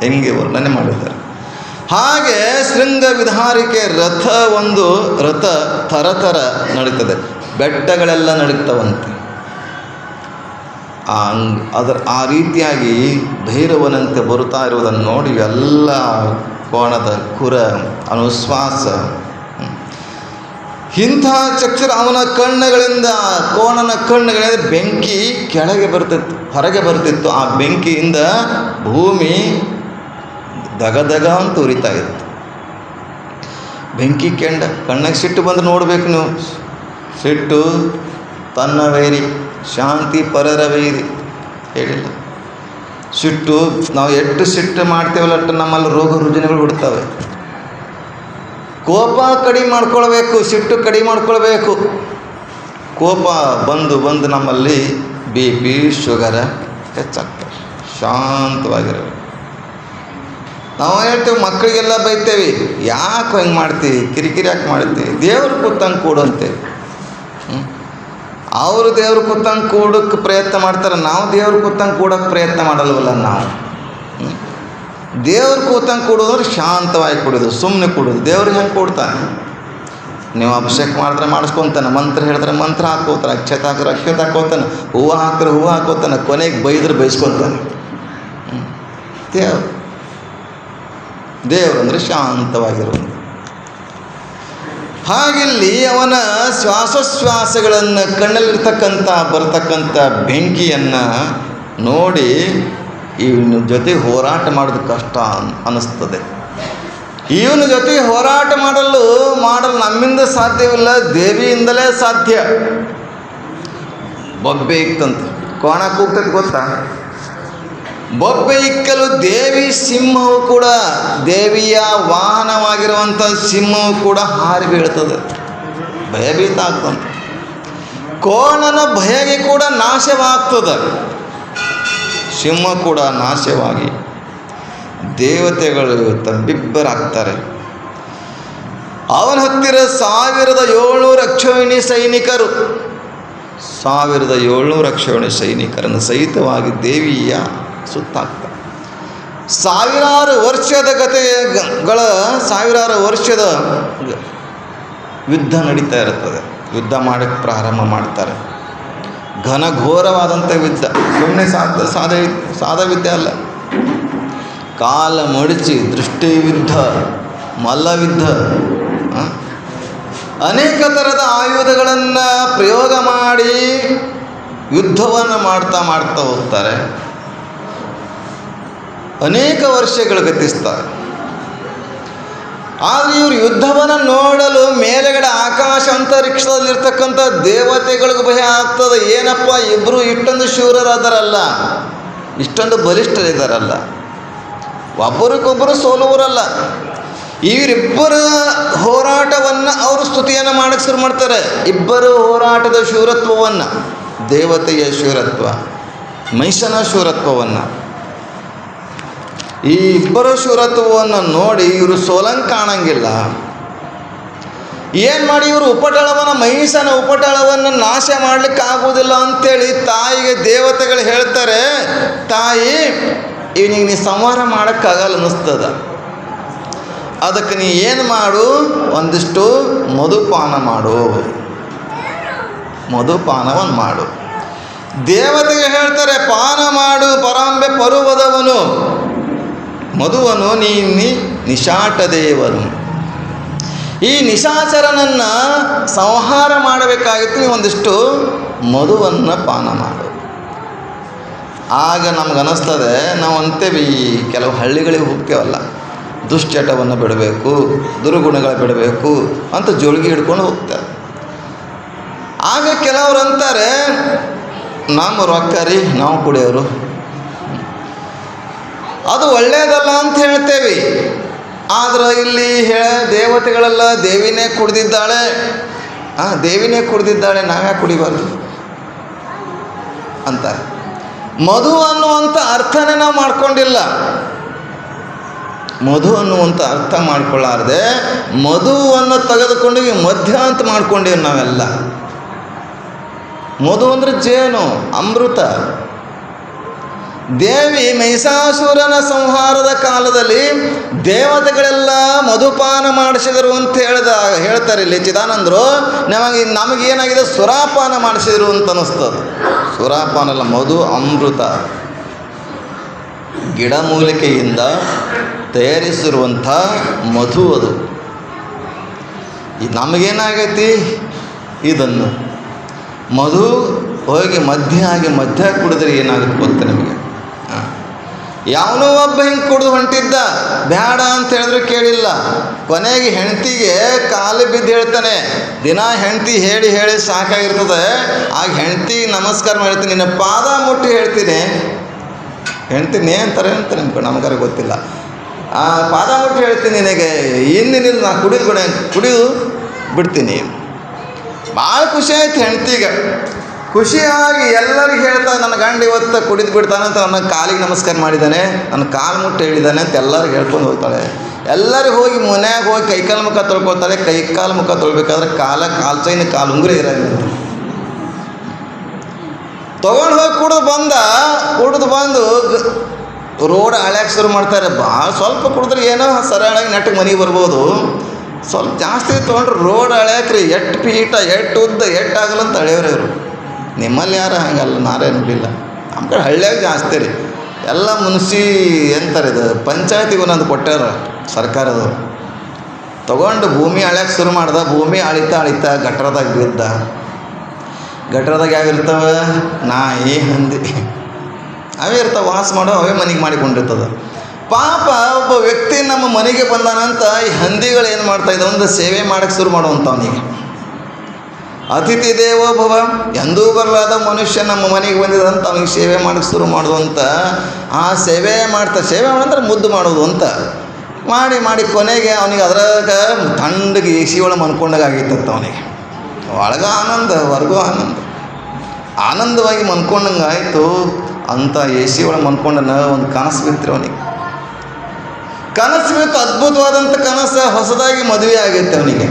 ಹೆಂಗೆ ವರ್ಣನೆ ಮಾಡಿದ್ದಾರೆ. ಹಾಗೆ ಶೃಂಗ ವಿಧಾರಿಕೆ ರಥ ಥರ ನಡೀತದೆ, ಬೆಟ್ಟಗಳೆಲ್ಲ ನಡೀತವಂತೆ. ಆ ರೀತಿಯಾಗಿ ಭೈರವನಂತೆ ಬರುತ್ತಾ ಇರುವುದನ್ನು ನೋಡಿ ಎಲ್ಲ ಕೋಣದ ಕುರ ಅನುಶ್ವಾಸ ಇಂಥ ಚಕ್ಷುರ ಅವನ ಕಣ್ಣುಗಳಿಂದ, ಕೋಣನ ಕಣ್ಣುಗಳಿಂದ ಬೆಂಕಿ ಕೆಳಗೆ ಬರ್ತಿತ್ತು, ಹೊರಗೆ ಬರ್ತಿತ್ತು. ಆ ಬೆಂಕಿಯಿಂದ ಭೂಮಿ ದಗದಗ ಅಂತ ಉರಿತಾ ಇತ್ತು. ಬೆಂಕಿ ಕೆಂಡ ಕಣ್ಣಾಗ ಸಿಟ್ಟು ಬಂದು ನೋಡ್ಬೇಕು ನೀವು. ಸಿಟ್ಟು ತನ್ನ ವೈರಿ, ಶಾಂತಿ ಪರರ ವೈರಿ ಹೇಳಿಲ್ಲ. ಸಿಟ್ಟು ನಾವು ಎಷ್ಟು ಸಿಟ್ಟು ಮಾಡ್ತೇವಲ್ಲ ಅಷ್ಟು ನಮ್ಮಲ್ಲಿ ರೋಗ ರುಜಿನಗಳು ಬಿಡ್ತವೆ. ಕೋಪ ಕಡಿಮೆ ಮಾಡ್ಕೊಳ್ಬೇಕು, ಸಿಟ್ಟು ಕಡಿಮೆ ಮಾಡ್ಕೊಳ್ಬೇಕು. ಕೋಪ ಬಂದು ನಮ್ಮಲ್ಲಿ ಬಿ ಪಿ ಶುಗರ ಹೆಚ್ಚಾಗ್ತವೆ. ಶಾಂತವಾಗಿರಬೇಕು. ನಾವು ಹೇಳ್ತೇವೆ, ಮಕ್ಕಳಿಗೆಲ್ಲ ಬೈತೇವೆ, ಯಾಕೆ ಹಂಗೆ ಮಾಡ್ತೀವಿ, ಕಿರಿಕಿರಿ ಯಾಕೆ ಮಾಡ್ತೀವಿ, ದೇವ್ರು ಕೂತಂಗೆ ಕೂಡಂತೆ. ಅವರು ದೇವ್ರು ಕೂತಂಗೆ ಕೂಡೋಕ್ಕೆ ಪ್ರಯತ್ನ ಮಾಡ್ತಾರೆ, ನಾವು ದೇವ್ರು ಕೂತಂಗೆ ಕೂಡೋಕ್ಕೆ ಪ್ರಯತ್ನ ಮಾಡಲ್ವಲ್ಲ. ನಾವು ದೇವ್ರು ಕೂತಂಗೆ ಕೂಡೋದ್ರೆ ಶಾಂತವಾಗಿ ಕೊಡೋದು, ಸುಮ್ಮನೆ ಕೊಡೋದು. ದೇವ್ರಿಗೆ ಹೆಂಗೆ ಕೊಡ್ತಾನೆ? ನೀವು ಅಭಿಷೇಕ ಮಾಡಿದ್ರೆ ಮಾಡಿಸ್ಕೊತಾನೆ, ಮಂತ್ರ ಹೇಳಿದ್ರೆ ಮಂತ್ರ ಹಾಕೋತಾನೆ, ಅಕ್ಷತೆ ಹಾಕಿದ್ರೆ ಅಕ್ಷತೆ ಹಾಕೋತಾನೆ, ಹೂವು ಹಾಕಿದ್ರೆ ಹೂವು ಹಾಕೋತಾನೆ, ಕೊನೆಗೆ ಬೈದ್ರೆ ಬೈಸ್ಕೊತಾನೆ. ದೇವರು ಅಂದರೆ ಶಾಂತವಾಗಿರೋದು. ಹಾಗಿಲ್ಲಿ ಅವನ ಶ್ವಾಸೋಚ್ಛ್ವಾಸಗಳನ್ನು, ಕಣ್ಣಲ್ಲಿರ್ತಕ್ಕಂಥ ಬರ್ತಕ್ಕಂಥ ಬೆಂಕಿಯನ್ನು ನೋಡಿ ಇವನ ಜೊತೆ ಹೋರಾಟ ಮಾಡೋದು ಕಷ್ಟ ಅನ್ನಿಸ್ತದೆ. ಇವನ ಜೊತೆ ಹೋರಾಟ ಮಾಡಲು ನಮ್ಮಿಂದ ಸಾಧ್ಯವಿಲ್ಲ, ದೇವಿಯಿಂದಲೇ ಸಾಧ್ಯ. ಬೊಬ್ಬೆ ಇಕ್ಕಂತ ಕೋಣ ಕೂಗ್ತದೆ ಗೊತ್ತಾ? ಬೊಬ್ಬೆ ಇಕ್ಕಲು ದೇವಿ ಸಿಂಹವು ಕೂಡ, ದೇವಿಯ ವಾಹನವಾಗಿರುವಂಥ ಸಿಂಹವು ಕೂಡ ಹಾರಿ ಬೀಳ್ತದೆ, ಭಯಭೀತ ಆಗ್ತಂತ. ಕೋಣನ ಭಯಗೆ ಕೂಡ ನಾಶವಾಗ್ತದೆ. ಸಿಂಹ ಕೂಡ ನಾಶವಾಗಿ ದೇವತೆಗಳು ತಬ್ಬಿಬ್ಬರಾಗ್ತಾರೆ. ಅವನ ಹತ್ತಿರ 1700 ಅಕ್ಷೋಹಿಣಿ ಸೈನಿಕರು, 1700 ಅಕ್ಷೋಹಿಣಿ ಸೈನಿಕರನ್ನು ಸಹಿತವಾಗಿ ದೇವಿಯ ಸುತ್ತಾಗ್ತಾರೆ. ಸಾವಿರಾರು ವರ್ಷದ ಸಾವಿರಾರು ವರ್ಷದ ಯುದ್ಧ ನಡೀತಾ ಇರ್ತದೆ. ಯುದ್ಧ ಮಾಡೋಕ್ಕೆ ಪ್ರಾರಂಭ ಮಾಡ್ತಾರೆ. ಘನಘೋರವಾದಂಥ ಯುದ್ಧ, ಸುಮ್ಮನೆ ಸಾದ ಯುದ್ಧ ಅಲ್ಲ. ಕಾಲ ಮಡಚಿ ದೃಷ್ಟಿ ಯುದ್ಧ, ಮಲ್ಲಯುದ್ಧ, ಅನೇಕ ಥರದ ಆಯುಧಗಳನ್ನು ಪ್ರಯೋಗ ಮಾಡಿ ಯುದ್ಧವನ್ನು ಮಾಡ್ತಾ ಹೋಗ್ತಾರೆ. ಅನೇಕ ವರ್ಷಗಳು ಗತಿಸ್ತಾರೆ. ಆದರೆ ಇವರು ಯುದ್ಧವನ್ನು ನೋಡಲು ಮೇಲೆಗಡೆ ಆಕಾಶ ಅಂತರಿಕ್ಷದಲ್ಲಿರ್ತಕ್ಕಂಥ ದೇವತೆಗಳಿಗೂ ಭಯ ಆಗ್ತದೆ. ಏನಪ್ಪ, ಇಬ್ಬರು ಇಷ್ಟೊಂದು ಶೂರರಾದರಲ್ಲ, ಇಷ್ಟೊಂದು ಬಲಿಷ್ಠರಿದ್ದಾರಲ್ಲ, ಒಬ್ಬರಿಗೊಬ್ಬರು ಸೋಲುವರಲ್ಲ. ಇವರಿಬ್ಬರ ಹೋರಾಟವನ್ನು ಅವರು ಸ್ತುತಿಯನ್ನು ಮಾಡೋಕ್ಕೆ ಶುರು ಮಾಡ್ತಾರೆ. ಇಬ್ಬರು ಹೋರಾಟದ ಶೂರತ್ವವನ್ನು, ದೇವತೆಯ ಶೂರತ್ವ, ಮಹಿಷನ ಶೂರತ್ವವನ್ನು, ಈ ಇಬ್ಬರ ಶೂರತ್ವವನ್ನು ನೋಡಿ ಇವರು ಸೋಲಂಗೆ ಕಾಣಂಗಿಲ್ಲ. ಏನು ಮಾಡಿ ಇವರು ಉಪಟಳವನ ಮಹಿಷನ ಉಪಟಳವನ್ನು ನಾಶ ಮಾಡಲಿಕ್ಕೆ ಆಗುವುದಿಲ್ಲ ಅಂಥೇಳಿ ತಾಯಿಗೆ ದೇವತೆಗಳು ಹೇಳ್ತಾರೆ, ತಾಯಿ ಇವನಿಗೆ ನೀ ಸಂಹಾರ ಮಾಡೋಕ್ಕಾಗಲ್ಲ ಅನ್ನಿಸ್ತದ, ಅದಕ್ಕೆ ನೀ ಏನು ಮಾಡು, ಒಂದಿಷ್ಟು ಮಧುಪಾನ ಮಾಡು, ಮಧುಪಾನವನ್ನು ಮಾಡು. ದೇವತೆಗೆ ಹೇಳ್ತಾರೆ, ಪಾನ ಮಾಡು ಪರಾಂಬೆ ಪರುವದವನು ಮಧುವನು ನೀ ನಿಶಾಟ ದೇವನು. ಈ ನಿಶಾಚರನನ್ನು ಸಂಹಾರ ಮಾಡಬೇಕಾಗಿತ್ತು, ನೀವು ಒಂದಿಷ್ಟು ಮಧುವನ್ನು ಪಾನ ಮಾಡು. ಆಗ ನಮಗನ್ನಿಸ್ತದೆ, ನಾವು ಅಂತೇವೆ ಈ ಕೆಲವು ಹಳ್ಳಿಗಳಿಗೆ ಹೋಗ್ತೇವಲ್ಲ, ದುಶ್ಚಟವನ್ನು ಬಿಡಬೇಕು, ದುರ್ಗುಣಗಳು ಬಿಡಬೇಕು ಅಂತ ಜೋಳಿಗೆ ಹಿಡ್ಕೊಂಡು ಹೋಗ್ತಾರೆ. ಆಗ ಕೆಲವರು ಅಂತಾರೆ, ನಮ್ಮ ರೊಕ್ಕ ರೀ ನಾವು ಕುಡಿಯೋರು, ಅದು ಒಳ್ಳೆಯದಲ್ಲ ಅಂತ ಹೇಳ್ತೇವೆ. ಆದ್ರೆ ಇಲ್ಲಿ ದೇವತೆಗಳೆಲ್ಲ ದೇವಿನೇ ಕುಡ್ದಿದ್ದಾಳೆ, ದೇವಿನೇ ಕುಡ್ದಿದ್ದಾಳೆ, ನಾವ್ಯಾಕೆ ಕುಡಿಬಾರ್ದು ಅಂತ. ಮಧು ಅನ್ನುವಂಥ ಅರ್ಥನೇ ನಾವು ಮಾಡ್ಕೊಂಡಿಲ್ಲ. ಮಧು ಅನ್ನುವಂಥ ಅರ್ಥ ಮಾಡ್ಕೊಳ್ಳಾರ್ದೆ ಮಧುವನ್ನು ತೆಗೆದುಕೊಂಡು ಈ ಮಧ್ಯ ಅಂತ ಮಾಡ್ಕೊಂಡಿವಿ ನಾವೆಲ್ಲ. ಮಧು ಅಂದರೆ ಜೇನು, ಅಮೃತ. ದೇವಿ ಮಹಿಷಾಸುರನ ಸಂಹಾರದ ಕಾಲದಲ್ಲಿ ದೇವತೆಗಳೆಲ್ಲ ಮಧುಪಾನ ಮಾಡಿಸಿದರು ಅಂತ ಹೇಳ್ತಾರೆ ಇಲ್ಲಿ ಚಿದಾನಂದರು. ನಮಗೇನಾಗಿದೆ, ಸುರಾಪಾನ ಮಾಡಿಸಿದರು ಅಂತ ಅನ್ನಿಸ್ತದೆ. ಸುರಾಪಾನ ಅಲ್ಲ, ಮಧು ಅಮೃತ, ಗಿಡಮೂಲಿಕೆಯಿಂದ ತಯಾರಿಸಿರುವಂಥ ಮಧು ಅದು. ನಮಗೇನಾಗೈತಿ, ಇದನ್ನು ಮಧು ಹೋಗಿ ಮಧ್ಯ ಕುಡಿದ್ರೆ ಏನಾಗುತ್ತೆ ಗೊತ್ತ ನಿಮಗೆ? ಯಾವನೋ ಒಬ್ಬ ಹಿಂಗೆ ಕುಡಿದು ಹೊಂಟಿದ್ದ, ಬೇಡ ಅಂತ ಹೇಳಿದ್ರೆ ಕೇಳಿಲ್ಲ. ಕೊನೆಗೆ ಹೆಂಡತಿಗೆ ಕಾಲು ಬಿದ್ದು ಹೇಳ್ತಾನೆ. ದಿನ ಹೆಂಡತಿ ಹೇಳಿ ಹೇಳಿ ಸಾಕಾಗಿರ್ತದೆ. ಆಗ ಹೆಂಡತಿಗೆ ನಮಸ್ಕಾರ ಮಾಡ್ತೀನಿ, ನಿನ್ನ ಪಾದ ಮುಟ್ಟಿ ಹೇಳ್ತೀನಿ. ಹೆಂಡ್ತೀನಿ ಅಂತಾರೆ ಅಂತ ನಮಗಾರ ಗೊತ್ತಿಲ್ಲ. ಪಾದ ಮುಟ್ಟಿ ಹೇಳ್ತೀನಿ ನಿನಗೆ, ಇನ್ನೇನಿಲ್ಲ, ನಾ ಕುಡಿದು ಬಿಡ್ತೀನಿ. ಭಾಳ ಖುಷಿ ಆಯ್ತು ಹೆಂಡ್ತಿಗೆ. ಖುಷಿಯಾಗಿ ಎಲ್ಲರಿಗೆ ಹೇಳ್ತಾನೆ, ನನ್ನ ಗಂಡ ಇವತ್ತು ಕುಡಿದು ಬಿಡ್ತಾನೆ ಅಂತ ನನ್ನ ಕಾಲಿಗೆ ನಮಸ್ಕಾರ ಮಾಡಿದ್ದಾನೆ, ನನ್ನ ಕಾಲು ಮುಟ್ಟಿ ಹೇಳಿದ್ದಾನೆ ಅಂತ ಎಲ್ಲರಿಗೆ ಹೇಳ್ಕೊಂಡು ಹೋಗ್ತಾಳೆ. ಎಲ್ಲರಿಗೆ ಹೋಗಿ ಮನ್ಯಾಗ ಹೋಗಿ ಕೈಕಾಲು ಮುಖ ತೊಳ್ಕೊಳ್ತಾಳೆ. ಕೈಕಾಲು ಮುಖ ತೊಳ್ಬೇಕಾದ್ರೆ ಕಾಲು ಚೈನ್ ಕಾಲು ಉಂಗುರ ಇರೋಲ್ಲ. ತೊಗೊಂಡು ಹೋಗಿ ಕುಡಿದು ಬಂದು ರೋಡ್ ಅಳ್ಯಾಕೆ ಶುರು ಮಾಡ್ತಾರೆ. ಭಾಳ ಸ್ವಲ್ಪ ಕುಡಿದ್ರೆ ಏನೋ ಸರಳಾಗಿ ನೆಟ್ಟಿಗೆ ಮನೆಗೆ ಬರ್ಬೋದು. ಸ್ವಲ್ಪ ಜಾಸ್ತಿ ತೊಗೊಂಡ್ರೆ ರೋಡ್ ಅಳ್ಯಾಕ್ರಿ, ಎಟ್ಟು ಫೀಟ, ಎಟ್ಟು ಉದ್ದ, ಎಟ್ಟು ಆಗಲ್ಲ ಅಂತ ಅಳೆಯವ್ರಿ ಇವರು. ನಿಮ್ಮಲ್ಲಿ ಯಾರು ಹಂಗಲ್ಲ, ನಾರೇ ನೋಡಿಲ್ಲ. ನಮ್ಮ ಕಡೆ ಹಳ್ಳಿಯಾಗ ಜಾಸ್ತಿ ರೀ. ಎಲ್ಲ ಮುನ್ಸಿ ಎಂತಾರೆ, ಇದು ಪಂಚಾಯತಿಗೆ ಒಂದೊಂದು ಕೊಟ್ಟಾರ ಸರ್ಕಾರದವ್ರು. ತೊಗೊಂಡು ಭೂಮಿ ಅಳ್ಯಾಕೆ ಶುರು ಮಾಡ್ದ. ಭೂಮಿ ಅಳಿತಾ ಗಟ್ರದಾಗ ಬಿದ್ದ. ಗಟ್ರದಾಗ ಯಾವಿರ್ತವೆ, ನಾಯಿ, ಹಂದಿ ಅವೇ ಇರ್ತಾವೆ. ವಾಸ ಮಾಡೋ ಅವೇ ಮನೆಗೆ ಮಾಡಿಕೊಂಡಿರ್ತದೆ. ಪಾಪ ಒಬ್ಬ ವ್ಯಕ್ತಿ ನಮ್ಮ ಮನೆಗೆ ಬಂದಾನಂತ ಈ ಹಂದಿಗಳು ಏನು ಮಾಡ್ತಾಯಿದ್ದಾವೆ ಒಂದು ಸೇವೆ ಮಾಡೋಕ್ಕೆ ಶುರು ಮಾಡುವಂಥವನಿಗೆ. ಅತಿಥಿ ದೇವೋ ಭವ, ಎಂದೂ ಬರಲಾದ ಮನುಷ್ಯ ನಮ್ಮ ಮನೆಗೆ ಬಂದಿದಂತ ಅವನಿಗೆ ಸೇವೆ ಮಾಡೋಕ್ಕೆ ಶುರು ಮಾಡುವಂಥ ಆ ಸೇವೆ ಮಾಡಂದ್ರೆ ಮುದ್ದು ಮಾಡೋದು ಅಂತ ಮಾಡಿ ಕೊನೆಗೆ ಅವನಿಗೆ ಅದ್ರಾಗ ತಣ್ಣಗೆ ಎ ಸಿ ಒಳಗೆ ಮನ್ಕೊಂಡಾಗ ಆಗಿತ್ತಂತ ಅವನಿಗೆ. ಒಳಗ ಆನಂದ, ಹೊರಗೂ ಆನಂದವಾಗಿ ಮನ್ಕೊಂಡಂಗೆ ಆಯಿತು. ಅಂಥ ಎ ಸಿ ಒಳಗೆ ಮನ್ಕೊಂಡನ ಒಂದು ಕನಸು ಬಿತ್ತರಿ ಅವನಿಗೆ. ಕನಸು ಬಿತ್ತು, ಅದ್ಭುತವಾದಂಥ ಕನಸು. ಹೊಸದಾಗಿ ಮದುವೆ ಆಗೈತೆ ಅವನಿಗೆ.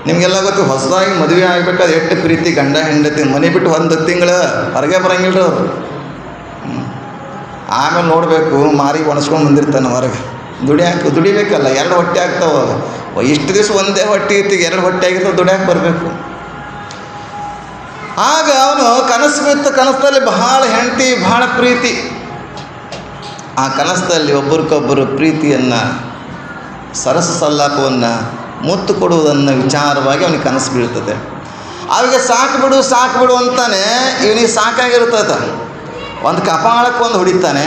ನಿಮಗೆಲ್ಲ ಗೊತ್ತು, ಹೊಸದಾಗಿ ಮದುವೆ ಆಗಬೇಕಾದ್ರೆ ಎಷ್ಟು ಪ್ರೀತಿ ಗಂಡ ಹೆಂಡತಿ. ಮನೆ ಬಿಟ್ಟು 1 ತಿಂಗಳು ಹೊರಗೆ ಬರೋಂಗಿಲ್ಲ ಅವರು. ಆಮೇಲೆ ನೋಡಬೇಕು, ಮಾರಿಗೆ ಒಣಸ್ಕೊಂಡು ಬಂದಿರ್ತಾನೆ ಹೊರಗೆ. ದುಡಿಬೇಕಲ್ಲ, 2 ಹೊಟ್ಟೆ ಆಗ್ತಾವ. ಇಷ್ಟು ದಿವಸ ಒಂದೇ ಹೊಟ್ಟೆ ಇತ್ತು, 2 ಹೊಟ್ಟೆ ಆಗಿರ್ತಾವೆ, ದುಡಿಯಾಕೆ ಬರಬೇಕು. ಆಗ ಅವನು ಕನಸು ಬಿತ್ತು. ಕನಸಲ್ಲಿ ಬಹಳ ಹೆಂಡತಿ, ಬಹಳ ಪ್ರೀತಿ. ಆ ಕನಸಲ್ಲಿ ಒಬ್ಬರಿಗೊಬ್ಬರು ಪ್ರೀತಿಯನ್ನು, ಸರಸ ಸಲ್ಲಾಪವನ್ನು, ಮುತ್ತು ಕೊಡುವುದನ್ನು ವಿಚಾರವಾಗಿ ಅವನಿಗೆ ಕನಸು ಬೀಳ್ತದೆ. ಅವಿಗೆ ಸಾಕು ಬಿಡು ಅಂತಾನೆ. ಇವನಿಗೆ ಸಾಕಾಗಿರ್ತದೆ. ಒಂದು ಕಪಾಳಕ್ಕೊಂದು ಹೊಡಿತಾನೆ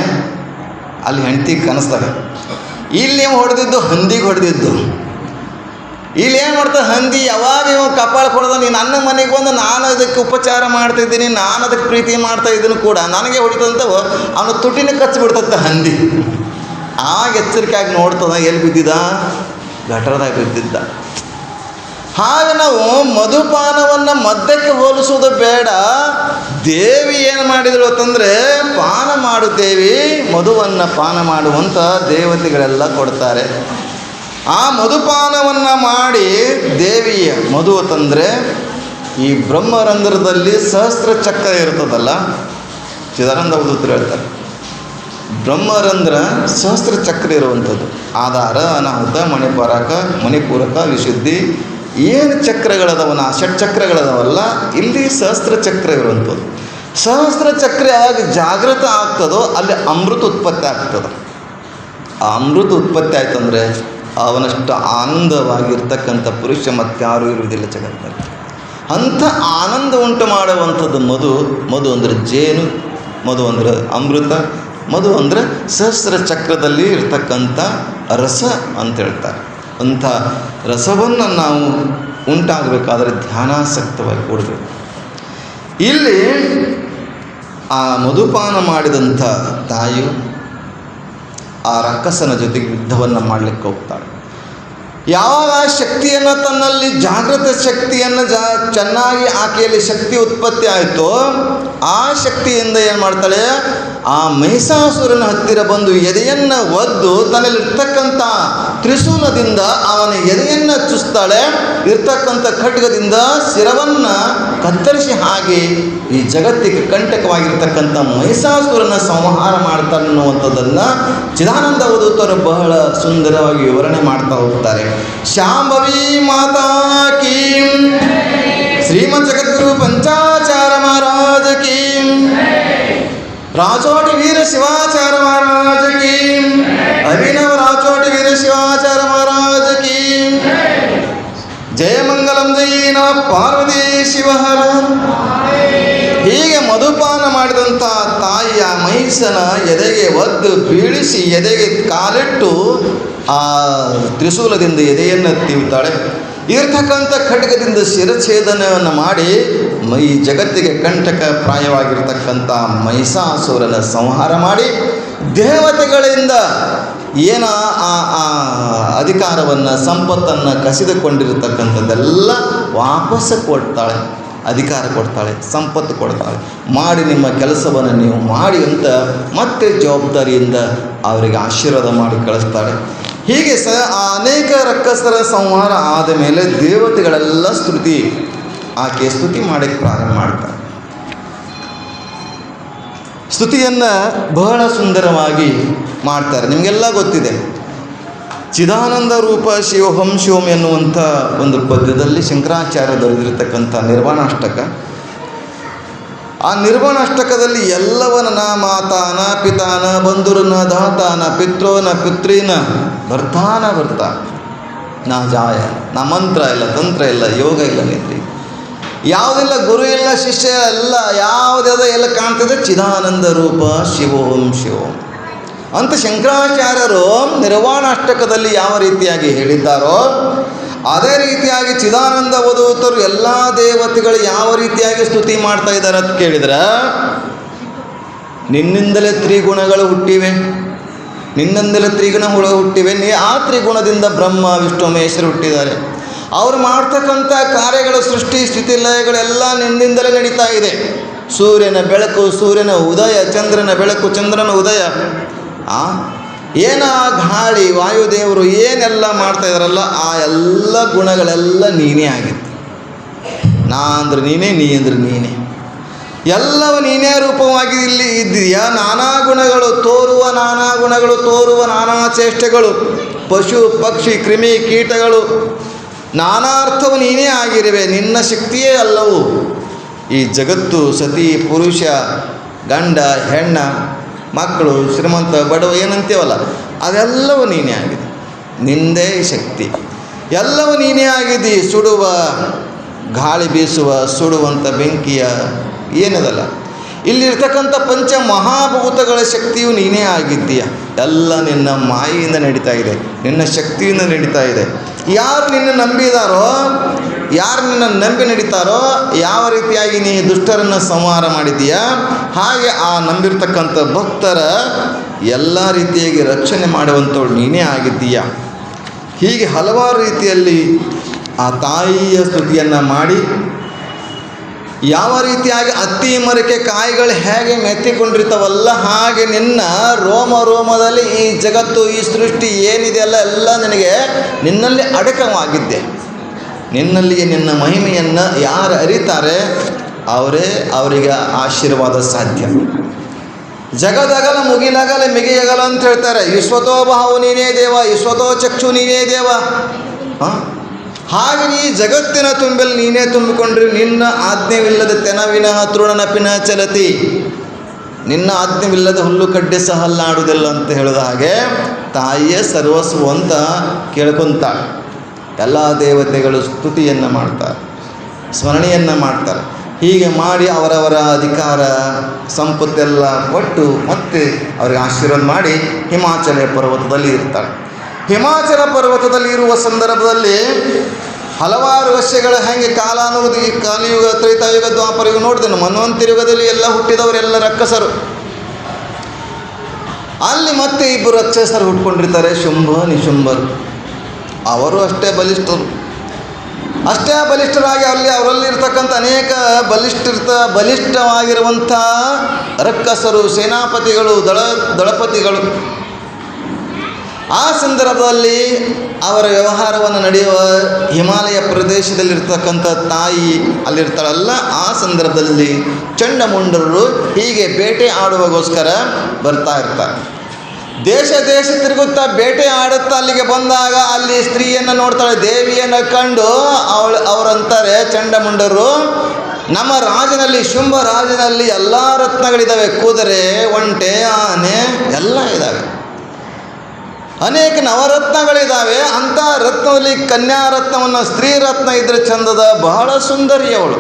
ಅಲ್ಲಿ ಹೆಂಡತಿ ಕನಸ್ದಾಗ. ಇಲ್ಲಿ ಹೊಡೆದಿದ್ದು ಹಂದಿಗೆ ಹೊಡೆದಿದ್ದು. ಇಲ್ಲಿ ಏನು ಮಾಡ್ತಾರೆ, ಹಂದಿ ಯಾವಾಗ ಇವ ಕಪಾಳಕ್ಕೆ ಹೊಡೆದ, ನೀನು ನನ್ನ ಮನೆಗೆ ಬಂದು ನಾನು ಅದಕ್ಕೆ ಉಪಚಾರ ಮಾಡ್ತಾಯಿದ್ದೀನಿ, ನಾನು ಅದಕ್ಕೆ ಪ್ರೀತಿ ಮಾಡ್ತಾಯಿದ್ದೀನಿ ಕೂಡ, ನನಗೆ ಹೊಡಿತಂತವ ಅವನು ತುಟಿನ ಕಚ್ಚಿಬಿಡ್ತಂತೆ ಹಂದಿ. ಆಗ ಎಚ್ಚರಿಕೆಯಾಗಿ ನೋಡ್ತದ, ಎಲ್ಲಿ ಬಿದ್ದಿದ್ದ, ಗಟರದಾಗ ಬಿದ್ದಿದ್ದ. ಹಾಗೆ ನಾವು ಮಧುಪಾನವನ್ನು ಮದ್ಯಕ್ಕೆ ಹೋಲಿಸೋದು ಬೇಡ. ದೇವಿ ಏನು ಮಾಡಿದಳು ಅಂತಂದರೆ, ಪಾನ ಮಾಡು ದೇವಿ, ಮಧುವನ್ನು ಪಾನ ಮಾಡುವಂಥ ದೇವತೆಗಳೆಲ್ಲ ಕೊಡ್ತಾರೆ. ಆ ಮಧುಪಾನವನ್ನು ಮಾಡಿ ದೇವಿಯ ಮಧು ತಂದರೆ ಈ ಬ್ರಹ್ಮರಂಧ್ರದಲ್ಲಿ ಸಹಸ್ರ ಚಕ್ರ ಇರ್ತದಲ್ಲ, ಚಿದಾನಂದ ಅವಧೂತರು ಹೇಳ್ತಾರೆ, ಬ್ರಹ್ಮರಂಧ್ರ ಸಹಸ್ರ ಚಕ್ರ ಇರುವಂಥದ್ದು. ಆಧಾರ, ಅನಾಹುತ, ಮಣಿಪೂರಕ, ವಿಶುದ್ಧಿ, ಏನು ಚಕ್ರಗಳದವನ ಷಟ್ಚಕ್ರಗಳದವಲ್ಲ, ಇಲ್ಲಿ ಸಹಸ್ರ ಚಕ್ರ ಇರುವಂಥದ್ದು. ಸಹಸ್ರ ಚಕ್ರ ಯಾವಾಗ ಜಾಗೃತ ಆಗ್ತದೋ ಅಲ್ಲಿ ಅಮೃತ ಉತ್ಪತ್ತಿ ಆಗ್ತದೆ. ಆ ಅಮೃತ ಉತ್ಪತ್ತಿ ಆಯ್ತಂದರೆ ಅವನಷ್ಟು ಆನಂದವಾಗಿರ್ತಕ್ಕಂಥ ಪುರುಷ ಮತ್ತಾರೂ ಇರುವುದಿಲ್ಲ ಜಗತ್ತಿನಲ್ಲಿ. ಅಂಥ ಆನಂದ ಉಂಟು ಮಾಡುವಂಥದ್ದು ಮಧು ಅಂದರೆ ಜೇನು, ಮಧು ಅಂದರೆ ಅಮೃತ, ಮಧು ಅಂದರೆ ಸಹಸ್ರ ಚಕ್ರದಲ್ಲಿ ಇರ್ತಕ್ಕಂಥ ರಸ ಅಂತ ಹೇಳ್ತಾರೆ. ಅಂಥ ರಸವನ್ನು ನಾವು ಉಂಟಾಗಬೇಕಾದ್ರೆ ಧ್ಯಾನಾಸಕ್ತವಾಗಿ ಕೊಡಬೇಕು. ಇಲ್ಲಿ ಆ ಮಧುಪಾನ ಮಾಡಿದಂಥ ತಾಯಿಯು ಆ ರಕ್ಕಸನ ಜೊತೆಗೆ ಯುದ್ಧವನ್ನು ಮಾಡಲಿಕ್ಕೆ ಹೋಗ್ತಾಳೆ. ಯಾವಾಗ ಆ ಶಕ್ತಿಯನ್ನು ತನ್ನಲ್ಲಿ ಜಾಗೃತ ಶಕ್ತಿಯನ್ನು ಚೆನ್ನಾಗಿ ಆಕೆಯಲ್ಲಿ ಶಕ್ತಿ ಉತ್ಪತ್ತಿ ಆಯಿತೋ ಆ ಶಕ್ತಿಯಿಂದ ಏನು ಮಾಡ್ತಾಳೆ, ಆ ಮಹಿಷಾಸುರನ ಹತ್ತಿರ ಬಂದು ಎದೆಯನ್ನು ಒದ್ದು ತನ್ನಲ್ಲಿರ್ತಕ್ಕಂಥ ತ್ರಿಶೂಲದಿಂದ ಅವನ ಎದೆಯನ್ನು ಚುಸ್ತಾಳೆ. ಇರ್ತಕ್ಕಂಥ ಖಡ್ಗದಿಂದ ಶಿರವನ್ನು ಕತ್ತರಿಸಿ ಹಾಗೆ ಈ ಜಗತ್ತಿಗೆ ಕಂಟಕವಾಗಿರ್ತಕ್ಕಂಥ ಮಹಿಷಾಸುರನ ಸಂಹಾರ ಮಾಡ್ತಾಳೆ ಅನ್ನುವಂಥದ್ದನ್ನು ಚಿದಾನಂದ ಅವಧೂತರು ಬಹಳ ಸುಂದರವಾಗಿ ವಿವರಣೆ ಮಾಡ್ತಾ ಹೋಗ್ತಾರೆ. ಶಾಂಭವಿ ಮಾತಾ ಕೀ, ಶ್ರೀಮದ್ ಜಗದ್ಗುರು पंचाचार्य महाराज की, राजोटी वीर शिवाचार्य महाराज की, अभिनव राजोटी वीर शिवाचार्य महाराज की जय मंगलम जय नमः पार्वती शिवहर. ಹೀಗೆ ಮಧುಪಾನ ಮಾಡಿದಂಥ ತಾಯಿಯ ಮಹಿಷನ ಎದೆಗೆ ಒದ್ದು ಬೀಳಿಸಿ ಎದೆಗೆ ಕಾಲಿಟ್ಟು ಆ ತ್ರಿಶೂಲದಿಂದ ಎದೆಯನ್ನು ತೀವ್ತಾಳೆ. ಇರ್ತಕ್ಕಂಥ ಖಡ್ಗದಿಂದ ಶಿರಛೇದನವನ್ನು ಮಾಡಿ ಈ ಜಗತ್ತಿಗೆ ಕಂಟಕ ಪ್ರಾಯವಾಗಿರ್ತಕ್ಕಂಥ ಮಹಿಷಾಸುರನ ಸಂಹಾರ ಮಾಡಿ ದೇವತೆಗಳಿಂದ ಏನ ಆ ಅಧಿಕಾರವನ್ನು ಸಂಪತ್ತನ್ನು ಕಸಿದುಕೊಂಡಿರತಕ್ಕಂಥದ್ದೆಲ್ಲ ವಾಪಸ್ಸು ಕೊಡ್ತಾಳೆ, ಅಧಿಕಾರ ಕೊಡ್ತಾಳೆ, ಸಂಪತ್ತು ಕೊಡ್ತಾಳೆ. ಮಾಡಿ ನಿಮ್ಮ ಕೆಲಸವನ್ನು ನೀವು ಮಾಡಿ ಅಂತ ಮತ್ತೆ ಜವಾಬ್ದಾರಿಯಿಂದ ಅವರಿಗೆ ಆಶೀರ್ವಾದ ಮಾಡಿ ಕಳಿಸ್ತಾಳೆ. ಹೀಗೆ ಅನೇಕ ರಕ್ಕಸರ ಸಂಹಾರ ಆದ ಮೇಲೆ ದೇವತೆಗಳೆಲ್ಲ ಆಕೆ ಸ್ತುತಿ ಮಾಡೋಕ್ಕೆ ಪ್ರಾರಂಭ ಮಾಡ್ತಾರೆ. ಸ್ತುತಿಯನ್ನು ಬಹಳ ಸುಂದರವಾಗಿ ಮಾಡ್ತಾರೆ. ನಿಮಗೆಲ್ಲ ಗೊತ್ತಿದೆ, ಚಿದಾನಂದ ರೂಪ ಶಿವೋಹಂ ಶಿವಂ ಎನ್ನುವಂಥ ಒಂದು ಪದ್ಯದಲ್ಲಿ ಶಂಕರಾಚಾರ್ಯ ಬರೆದಿರತಕ್ಕಂಥ ನಿರ್ವಾಣಾಷ್ಟಕ. ಆ ನಿರ್ವಾಣಾಷ್ಟಕದಲ್ಲಿ ಎಲ್ಲವನ ನ ಮಾತಾನ ಪಿತಾನ ಬಂಧುರನ ದಾತಾನ ಪಿತ್ರೋನ ಪಿತ್ರೀನ ಭರ್ತಾನ ಭರ್ತ ನಾ ಜಾಯ, ನಾ ಮಂತ್ರ ಇಲ್ಲ, ತಂತ್ರ ಇಲ್ಲ, ಯೋಗ ಇಲ್ಲ, ನಿದ್ರಿ ಯಾವುದಿಲ್ಲ, ಗುರು ಇಲ್ಲ, ಶಿಷ್ಯ ಎಲ್ಲ, ಯಾವುದಾದ ಎಲ್ಲ ಕಾಣ್ತದೆ ಚಿದಾನಂದ ರೂಪ ಶಿವೋಹಂ ಶಿವೋಂ ಅಂತ ಶಂಕರಾಚಾರ್ಯರು ನಿರ್ವಾಣಾಷ್ಟಕದಲ್ಲಿ ಯಾವ ರೀತಿಯಾಗಿ ಹೇಳಿದ್ದಾರೋ ಅದೇ ರೀತಿಯಾಗಿ ಚಿದಾನಂದ ಅವಧೂತರು ಎಲ್ಲ ದೇವತೆಗಳು ಯಾವ ರೀತಿಯಾಗಿ ಸ್ತುತಿ ಮಾಡ್ತಾ ಇದ್ದಾರೆ ಅಂತ ಕೇಳಿದ್ರೆ, ನಿನ್ನಿಂದಲೇ ತ್ರಿಗುಣಗಳು ಹುಟ್ಟಿವೆ, ನಿನ್ನಿಂದಲೇ ತ್ರಿಗುಣಗಳು ಹುಟ್ಟಿವೆ, ಆ ತ್ರಿಗುಣದಿಂದ ಬ್ರಹ್ಮ ವಿಷ್ಣು ಮಹೇಶ್ವರ ಹುಟ್ಟಿದ್ದಾರೆ. ಅವರು ಮಾಡ್ತಕ್ಕಂಥ ಕಾರ್ಯಗಳ ಸೃಷ್ಟಿ ಸ್ಥಿತಿ ಲಯಗಳೆಲ್ಲ ನಿನ್ನಿಂದಲೇ ನಡೀತಾ ಇದೆ. ಸೂರ್ಯನ ಬೆಳಕು, ಸೂರ್ಯನ ಉದಯ, ಚಂದ್ರನ ಬೆಳಕು, ಚಂದ್ರನ ಉದಯ, ಗಾಳಿ, ವಾಯುದೇವರು ಏನೆಲ್ಲ ಮಾಡ್ತಾ ಇದ್ದಾರಲ್ಲ ಆ ಎಲ್ಲ ಗುಣಗಳೆಲ್ಲ ನೀನೇ ಆಗಿತ್ತು. ನಾ ಅಂದ್ರೆ ನೀನೇ, ನೀ ಅಂದ್ರೆ ನೀನೇ, ಎಲ್ಲವ ನೀನೇ ರೂಪವಾಗಿ ಇಲ್ಲಿ ಇದ್ದೀಯಾ. ನಾನಾ ಗುಣಗಳು ತೋರುವ, ನಾನಾ ಗುಣಗಳು ತೋರುವ, ನಾನಾ ಚೇಷ್ಟೆಗಳು, ಪಶು ಪಕ್ಷಿ ಕ್ರಿಮಿ ಕೀಟಗಳು, ನಾನಾ ಅರ್ಥವು ನೀನೇ ಆಗಿರುವೆ. ನಿನ್ನ ಶಕ್ತಿಯೇ ಅಲ್ಲವು ಈ ಜಗತ್ತು, ಸತಿ ಪುರುಷ, ಗಂಡ ಹೆಣ್ಣ, ಮಕ್ಕಳು, ಶ್ರೀಮಂತ ಬಡವ ಏನಂತೇವಲ್ಲ ಅದೆಲ್ಲವೂ ನೀನೇ ಆಗಿದೆ. ನಿಂದೇ ಶಕ್ತಿ, ಎಲ್ಲವೂ ನೀನೇ ಆಗಿದ್ದಿ. ಸುಡುವ ಗಾಳಿ ಬೀಸುವ, ಸುಡುವಂಥ ಬೆಂಕಿಯ ಏನದಲ್ಲ, ಇಲ್ಲಿರ್ತಕ್ಕಂಥ ಪಂಚ ಮಹಾಭೂತಗಳ ಶಕ್ತಿಯು ನೀನೇ ಆಗಿದ್ದೀಯ. ಎಲ್ಲ ನಿನ್ನ ಮಾಯೆಯಿಂದ ನಡೀತಾ ಇದೆ, ನಿನ್ನ ಶಕ್ತಿಯಿಂದ ನಡೀತಾ ಇದೆ. ಯಾರು ನಿನ್ನ ನಂಬಿದಾರೋ, ಯಾರು ನಿನ್ನ ನಂಬಿ ನಡೀತಾರೋ, ಯಾವ ರೀತಿಯಾಗಿ ನೀ ದುಷ್ಟರನ್ನು ಸಂಹಾರ ಮಾಡಿದ್ದೀಯಾ ಹಾಗೆ ಆ ನಂಬಿರ್ತಕ್ಕಂಥ ಭಕ್ತರ ಎಲ್ಲ ರೀತಿಯಾಗಿ ರಕ್ಷಣೆ ಮಾಡುವಂಥವಳು ನೀನೇ ಆಗಿದ್ದೀಯ. ಹೀಗೆ ಹಲವಾರು ರೀತಿಯಲ್ಲಿ ಆ ತಾಯಿಯ ಸ್ತುತಿಯನ್ನು ಮಾಡಿ ಯಾವ ರೀತಿಯಾಗಿ ಹತ್ತಿ ಮರಕ್ಕೆ ಕಾಯಿಗಳು ಹೇಗೆ ಮೆತ್ತಿಕೊಂಡಿರ್ತಾವಲ್ಲ, ಹಾಗೆ ನಿನ್ನ ರೋಮ ರೋಮದಲ್ಲಿ ಈ ಜಗತ್ತು, ಈ ಸೃಷ್ಟಿ ಏನಿದೆಯಲ್ಲ ಎಲ್ಲ ನಿನಗೆ ನಿನ್ನಲ್ಲಿ ಅಡಕವಾಗಿದ್ದೆ. ನಿನ್ನಲ್ಲಿಯೇ ನಿನ್ನ ಮಹಿಮೆಯನ್ನು ಯಾರು ಅರಿತಾರೆ ಅವರಿಗೆ ಆಶೀರ್ವಾದ ಸಾಧ್ಯ. ಜಗದಗಲ ಮುಗಿಲಗಲ ಮಿಗಿಯಗಲ ಅಂತ ಹೇಳ್ತಾರೆ. ವಿಶ್ವತೋ ಬಾಹು ನೀನೇ ದೇವ, ವಿಶ್ವತೋ ಚಕ್ಷು ನೀನೇ ದೇವ. ಹಾಗೆ ಈ ಜಗತ್ತಿನ ತುಂಬಲ್ಲಿ ನೀನೇ ತುಂಬಿಕೊಂಡ್ರಿ. ನಿನ್ನ ಆಜ್ಞೆವಿಲ್ಲದ ತೆನವಿನ ತೃಣನಪಿನ ಚಲತಿ, ನಿನ್ನ ಆಜ್ಞೆವಿಲ್ಲದ ಹುಲ್ಲು ಕಡ್ಡೆ ಸಹ ಹಲ್ಲಾಡುವುದಿಲ್ಲ ಅಂತ ಹೇಳಿದ ಹಾಗೆ ತಾಯಿಯೇ ಸರ್ವಸ್ವ ಅಂತ ಕೇಳ್ಕೊತಾಳೆ. ಎಲ್ಲ ದೇವತೆಗಳು ಸ್ತುತಿಯನ್ನು ಮಾಡ್ತಾರೆ, ಸ್ಮರಣೆಯನ್ನು ಮಾಡ್ತಾರೆ. ಹೀಗೆ ಮಾಡಿ ಅವರವರ ಅಧಿಕಾರ ಸಂಪತ್ತೆಲ್ಲ ಕೊಟ್ಟು ಮತ್ತೆ ಅವರಿಗೆ ಆಶೀರ್ವಾದ ಮಾಡಿ ಹಿಮಾಚಲ ಪರ್ವತದಲ್ಲಿ ಇರ್ತಾರೆ. ಹಿಮಾಚಲ ಪರ್ವತದಲ್ಲಿ ಇರುವ ಸಂದರ್ಭದಲ್ಲಿ ಹಲವಾರು ವರ್ಷಗಳ ಹೆಂಗೆ ಕಾಲ ಅನ್ನೋದು ಈ ಕಾಲಯುಗ, ತ್ರೇತಾಯುಗ, ದ್ವಾಪರಯುಗ ನೋಡಿದೆನು. ಮನ್ವಂತರ ಯುಗದಲ್ಲಿ ಎಲ್ಲ ಹುಟ್ಟಿದವರೆಲ್ಲ ರಕ್ಕಸರು. ಅಲ್ಲಿ ಮತ್ತೆ ಇಬ್ಬರು ರಾಕ್ಷಸರು ಹುಟ್ಕೊಂಡಿರ್ತಾರೆ, ಶುಂಭ ನಿಶುಂಭರು. ಅವರು ಅಷ್ಟೇ ಬಲಿಷ್ಠರಾಗಿ ಅವರಲ್ಲಿರ್ತಕ್ಕಂಥ ಅನೇಕ ಬಲಿಷ್ಠವಾಗಿರುವಂಥ ರಕ್ಕಸರು, ಸೇನಾಪತಿಗಳು, ದಳಪತಿಗಳು. ಆ ಸಂದರ್ಭದಲ್ಲಿ ಅವರ ವ್ಯವಹಾರವನ್ನು ನಡೆಯುವ ಹಿಮಾಲಯ ಪ್ರದೇಶದಲ್ಲಿರ್ತಕ್ಕಂಥ ತಾಯಿ ಅಲ್ಲಿರ್ತಾಳಲ್ಲ, ಆ ಸಂದರ್ಭದಲ್ಲಿ ಚಂಡಮುಂಡರು ಹೀಗೆ ಬೇಟೆ ಆಡುವಗೋಸ್ಕರ ಬರ್ತಾ ಇರ್ತಾರೆ. ದೇಶ ತಿರುಗುತ್ತಾ ಬೇಟೆ ಆಡುತ್ತಾ ಅಲ್ಲಿಗೆ ಬಂದಾಗ ಅಲ್ಲಿ ಸ್ತ್ರೀಯನ್ನು ನೋಡ್ತಾಳೆ. ದೇವಿಯನ್ನು ಕಂಡು ಅವರಂತಾರೆ ಚಂಡಮುಂಡರು, ನಮ್ಮ ರಾಜನಲ್ಲಿ, ಶುಂಭ ರಾಜನಲ್ಲಿ ಎಲ್ಲ ರತ್ನಗಳಿದ್ದಾವೆ. ಕುದುರೆ, ಒಂಟೆ, ಆನೆ ಎಲ್ಲ ಇದ್ದಾವೆ. ಅನೇಕ ನವರತ್ನಗಳಿದ್ದಾವೆ. ಅಂಥ ರತ್ನದಲ್ಲಿ ಕನ್ಯಾರತ್ನವನ್ನು, ಸ್ತ್ರೀ ರತ್ನ ಇದ್ರೆ ಚಂದದ, ಬಹಳ ಸುಂದರಿ ಅವಳು.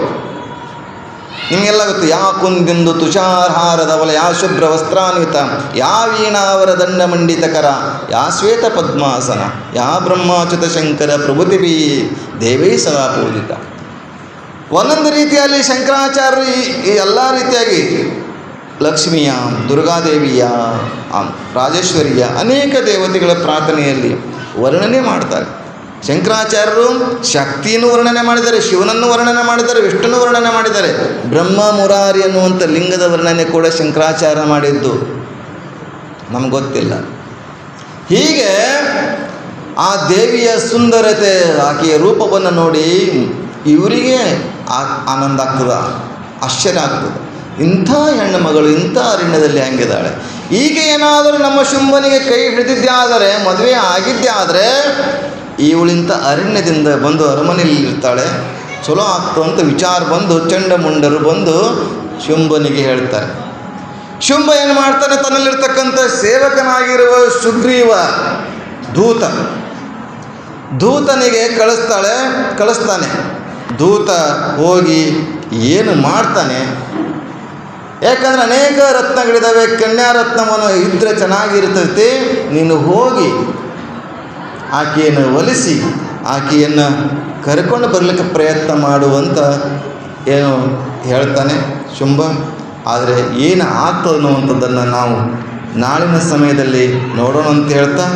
ನಿಮಗೆಲ್ಲ ಗೊತ್ತು. ಯಾ ಕುಂದಿಂದು ತುಷಾರಹಾರದವಲ, ಯಾ ಶುಭ್ರ ವಸ್ತ್ರಾನ್ವಿತ, ಯಾ ವೀಣಾವರ ದಂಡ ಮಂಡಿತಕರ, ಯಾ ಶ್ವೇತ ಪದ್ಮಾಸನ, ಯಾ ಬ್ರಹ್ಮಾಚ್ಯುತ ಶಂಕರ ಪ್ರಭುತಿಭಿ ದೇವೇ ಸದಾ ಪೂಜಿತ. ಒಂದೊಂದು ರೀತಿಯಲ್ಲಿ ಶಂಕರಾಚಾರ್ಯರು ಈ ಎಲ್ಲ ರೀತಿಯಾಗಿ ಲಕ್ಷ್ಮಿಯ, ದುರ್ಗಾದೇವಿಯ, ರಾಜೇಶ್ವರಿಯ ಅನೇಕ ದೇವತೆಗಳ ಪ್ರಾರ್ಥನೆಯಲ್ಲಿ ವರ್ಣನೆ ಮಾಡ್ತಾರೆ. ಶಂಕರಾಚಾರ್ಯರು ಶಕ್ತಿಯನ್ನು ವರ್ಣನೆ ಮಾಡಿದ್ದಾರೆ, ಶಿವನನ್ನು ವರ್ಣನೆ ಮಾಡಿದ್ದಾರೆ, ವಿಷ್ಣುವನ್ನು ವರ್ಣನೆ ಮಾಡಿದ್ದಾರೆ. ಬ್ರಹ್ಮ ಮುರಾರಿ ಅನ್ನುವಂಥ ಲಿಂಗದ ವರ್ಣನೆ ಕೂಡ ಶಂಕರಾಚಾರ್ಯ ಮಾಡಿದ್ದು ನಮ್ಗೆ ಗೊತ್ತಿಲ್ಲ. ಹೀಗೆ ಆ ದೇವಿಯ ಸುಂದರತೆ, ಆಕೆಯ ರೂಪವನ್ನು ನೋಡಿ ಇವರಿಗೆ ಆನಂದ ಆಗ್ತದೆ, ಆಶ್ಚರ್ಯ ಆಗ್ತದೆ. ಇಂಥ ಹೆಣ್ಣು ಮಗಳು ಇಂಥ ಅರಣ್ಯದಲ್ಲಿ ಹೆಂಗಿದ್ದಾಳೆ. ಈಗ ಏನಾದರೂ ನಮ್ಮ ಶುಂಭನಿಗೆ ಕೈ ಹಿಡಿದಿದ್ದೇ ಆದರೆ, ಮದುವೆ ಆಗಿದ್ದೇ ಆದರೆ, ಇವಳಿಂಥ ಅರಣ್ಯದಿಂದ ಬಂದು ಅರಮನೆಯಲ್ಲಿ ಇರ್ತಾಳೆ, ಚಲೋ ಆಗ್ತು ಅಂತ ವಿಚಾರ ಬಂದು ಚಂಡಮುಂಡರು ಬಂದು ಶುಂಭನಿಗೆ ಹೇಳ್ತಾರೆ. ಶುಂಭ ಏನು ಮಾಡ್ತಾನೆ, ತನ್ನಲ್ಲಿರ್ತಕ್ಕಂಥ ಸೇವಕನಾಗಿರುವ ಸುಗ್ರೀವ ದೂತನಿಗೆ ಕಳಿಸ್ತಾನೆ. ದೂತ ಹೋಗಿ ಏನು ಮಾಡ್ತಾನೆ, ಯಾಕಂದರೆ ಅನೇಕ ರತ್ನಗಳಿದ್ದಾವೆ, ಕನ್ಯಾರತ್ನವನ್ನು ಇದ್ದರೆ ಚೆನ್ನಾಗಿರ್ತೈತಿ, ನೀನು ಹೋಗಿ ಆಕೆಯನ್ನು ಒಲಿಸಿ ಆಕೆಯನ್ನು ಕರ್ಕೊಂಡು ಬರಲಿಕ್ಕೆ ಪ್ರಯತ್ನ ಮಾಡುವಂತ ಏನು ಹೇಳ್ತಾನೆ ಶುಂಭ. ಆದರೆ ಏನು ಆಗ್ತದೆ ಅನ್ನುವಂಥದ್ದನ್ನು ನಾವು ನಾಳಿನ ಸಮಯದಲ್ಲಿ ನೋಡೋಣ ಅಂತ ಹೇಳ್ತಾ